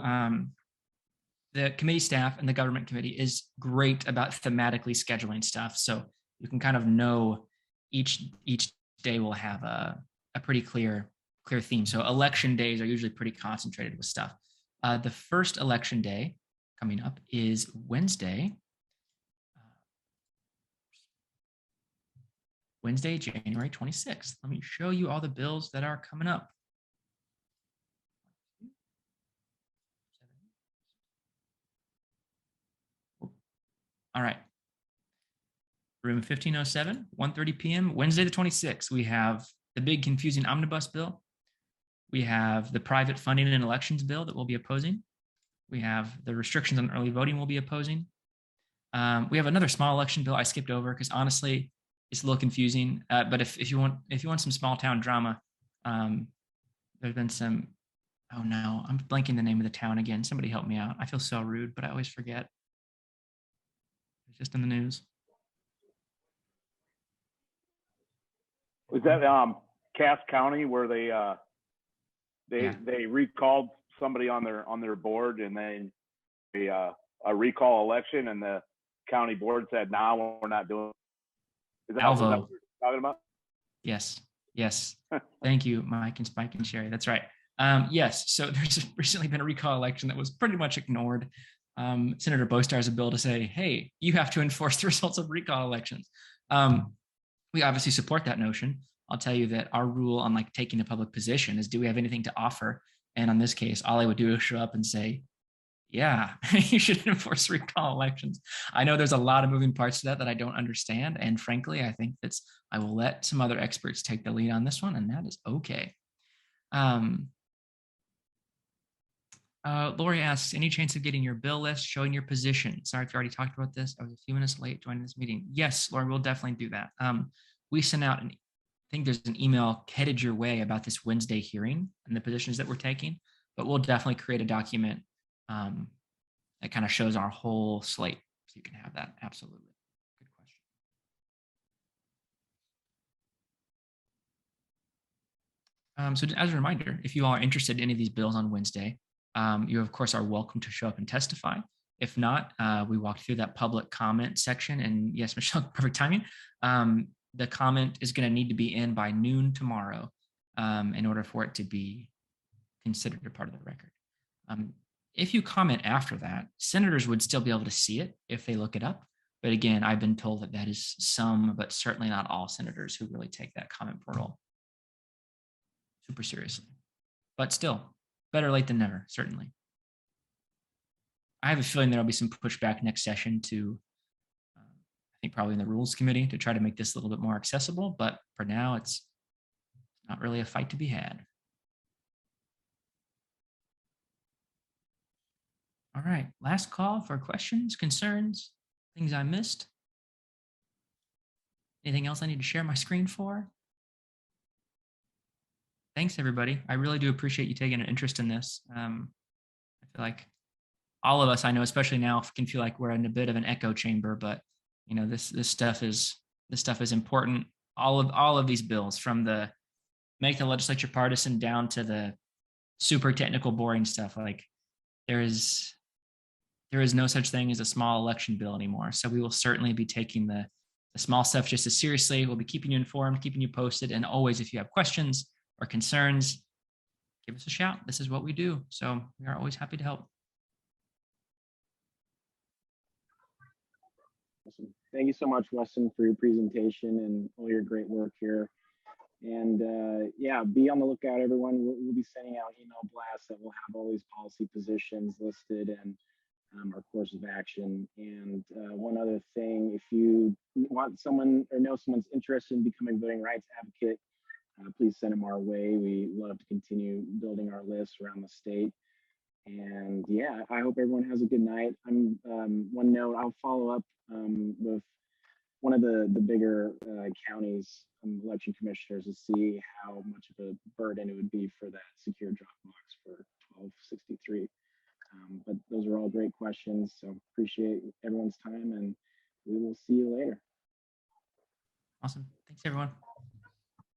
the committee staff and the government committee is great about thematically scheduling stuff. So you can kind of know each day will have a pretty clear theme. So election days are usually pretty concentrated with stuff. The first election day coming up is Wednesday, January 26th. Let me show you all the bills that are coming up. All right. Room 1507, 1:30 p.m. Wednesday the 26th. We have the big confusing omnibus bill. We have the private funding and elections bill that we'll be opposing. We have the restrictions on early voting we'll be opposing. We have another small election bill I skipped over because honestly, it's a little confusing. But if you want some small town drama, there's been some. Oh no, I'm blanking the name of the town again. Somebody help me out. I feel so rude, but I always forget. It's just in the news. Was that Cass County where they recalled somebody on their board and then a recall election and the county board said, "No, we're not doing it." Is that what you're talking about? Yes. Thank you, Mike and Sherry. That's right. Yes. So there's recently been a recall election that was pretty much ignored. Senator Boestar has a bill to say, hey, you have to enforce the results of recall elections. We obviously support that notion. I'll tell you that our rule on like taking a public position is, do we have anything to offer? And on this case, all I would do is show up and say, yeah, you should enforce recall elections. I know there's a lot of moving parts to that I don't understand. And frankly, I think I will let some other experts take the lead on this one, and that is okay. Lori asks, any chance of getting your bill list, showing your position? Sorry if you already talked about this. I was a few minutes late joining this meeting. Yes, Lori, we'll definitely do that. We sent out, I think there's an email headed your way about this Wednesday hearing and the positions that we're taking, but we'll definitely create a document that kind of shows our whole slate. So you can have that. Absolutely. Good question. So as a reminder, if you all are interested in any of these bills on Wednesday, you of course are welcome to show up and testify. If not, we walked through that public comment section, and yes, Michelle, perfect timing. The comment is going to need to be in by noon tomorrow in order for it to be considered a part of the record. If you comment after that, senators would still be able to see it if they look it up. But again, I've been told that is some, but certainly not all senators who really take that comment portal super seriously. But still, better late than never, certainly. I have a feeling there'll be some pushback next session to, I think probably in the Rules Committee, to try to make this a little bit more accessible. But for now, it's not really a fight to be had. All right, last call for questions, concerns, things I missed. Anything else I need to share my screen for? Thanks, everybody. I really do appreciate you taking an interest in this. I feel like all of us, I know, especially now, can feel like we're in a bit of an echo chamber, but you know, this stuff is important. All of these bills, from the make the legislature partisan down to the super technical, boring stuff, like there is no such thing as a small election bill anymore. So we will certainly be taking the small stuff just as seriously. We'll be keeping you informed, keeping you posted. And always, if you have questions or concerns, give us a shout. This is what we do. So we are always happy to help. Awesome. Thank you so much, Westin, for your presentation and all your great work here. And yeah, be on the lookout, everyone. We'll be sending out email blasts that will have all these policy positions listed and our course of action. And one other thing, if you want someone or know someone's interested in becoming a voting rights advocate, please send them our way. We love to continue building our list around the state. And yeah, I hope everyone has a good night. One note, I'll follow up with one of the bigger counties election commissioners to see how much of a burden it would be for that secure Dropbox for 1263. But those are all great questions. So appreciate everyone's time, and we will see you later. Awesome. Thanks, everyone.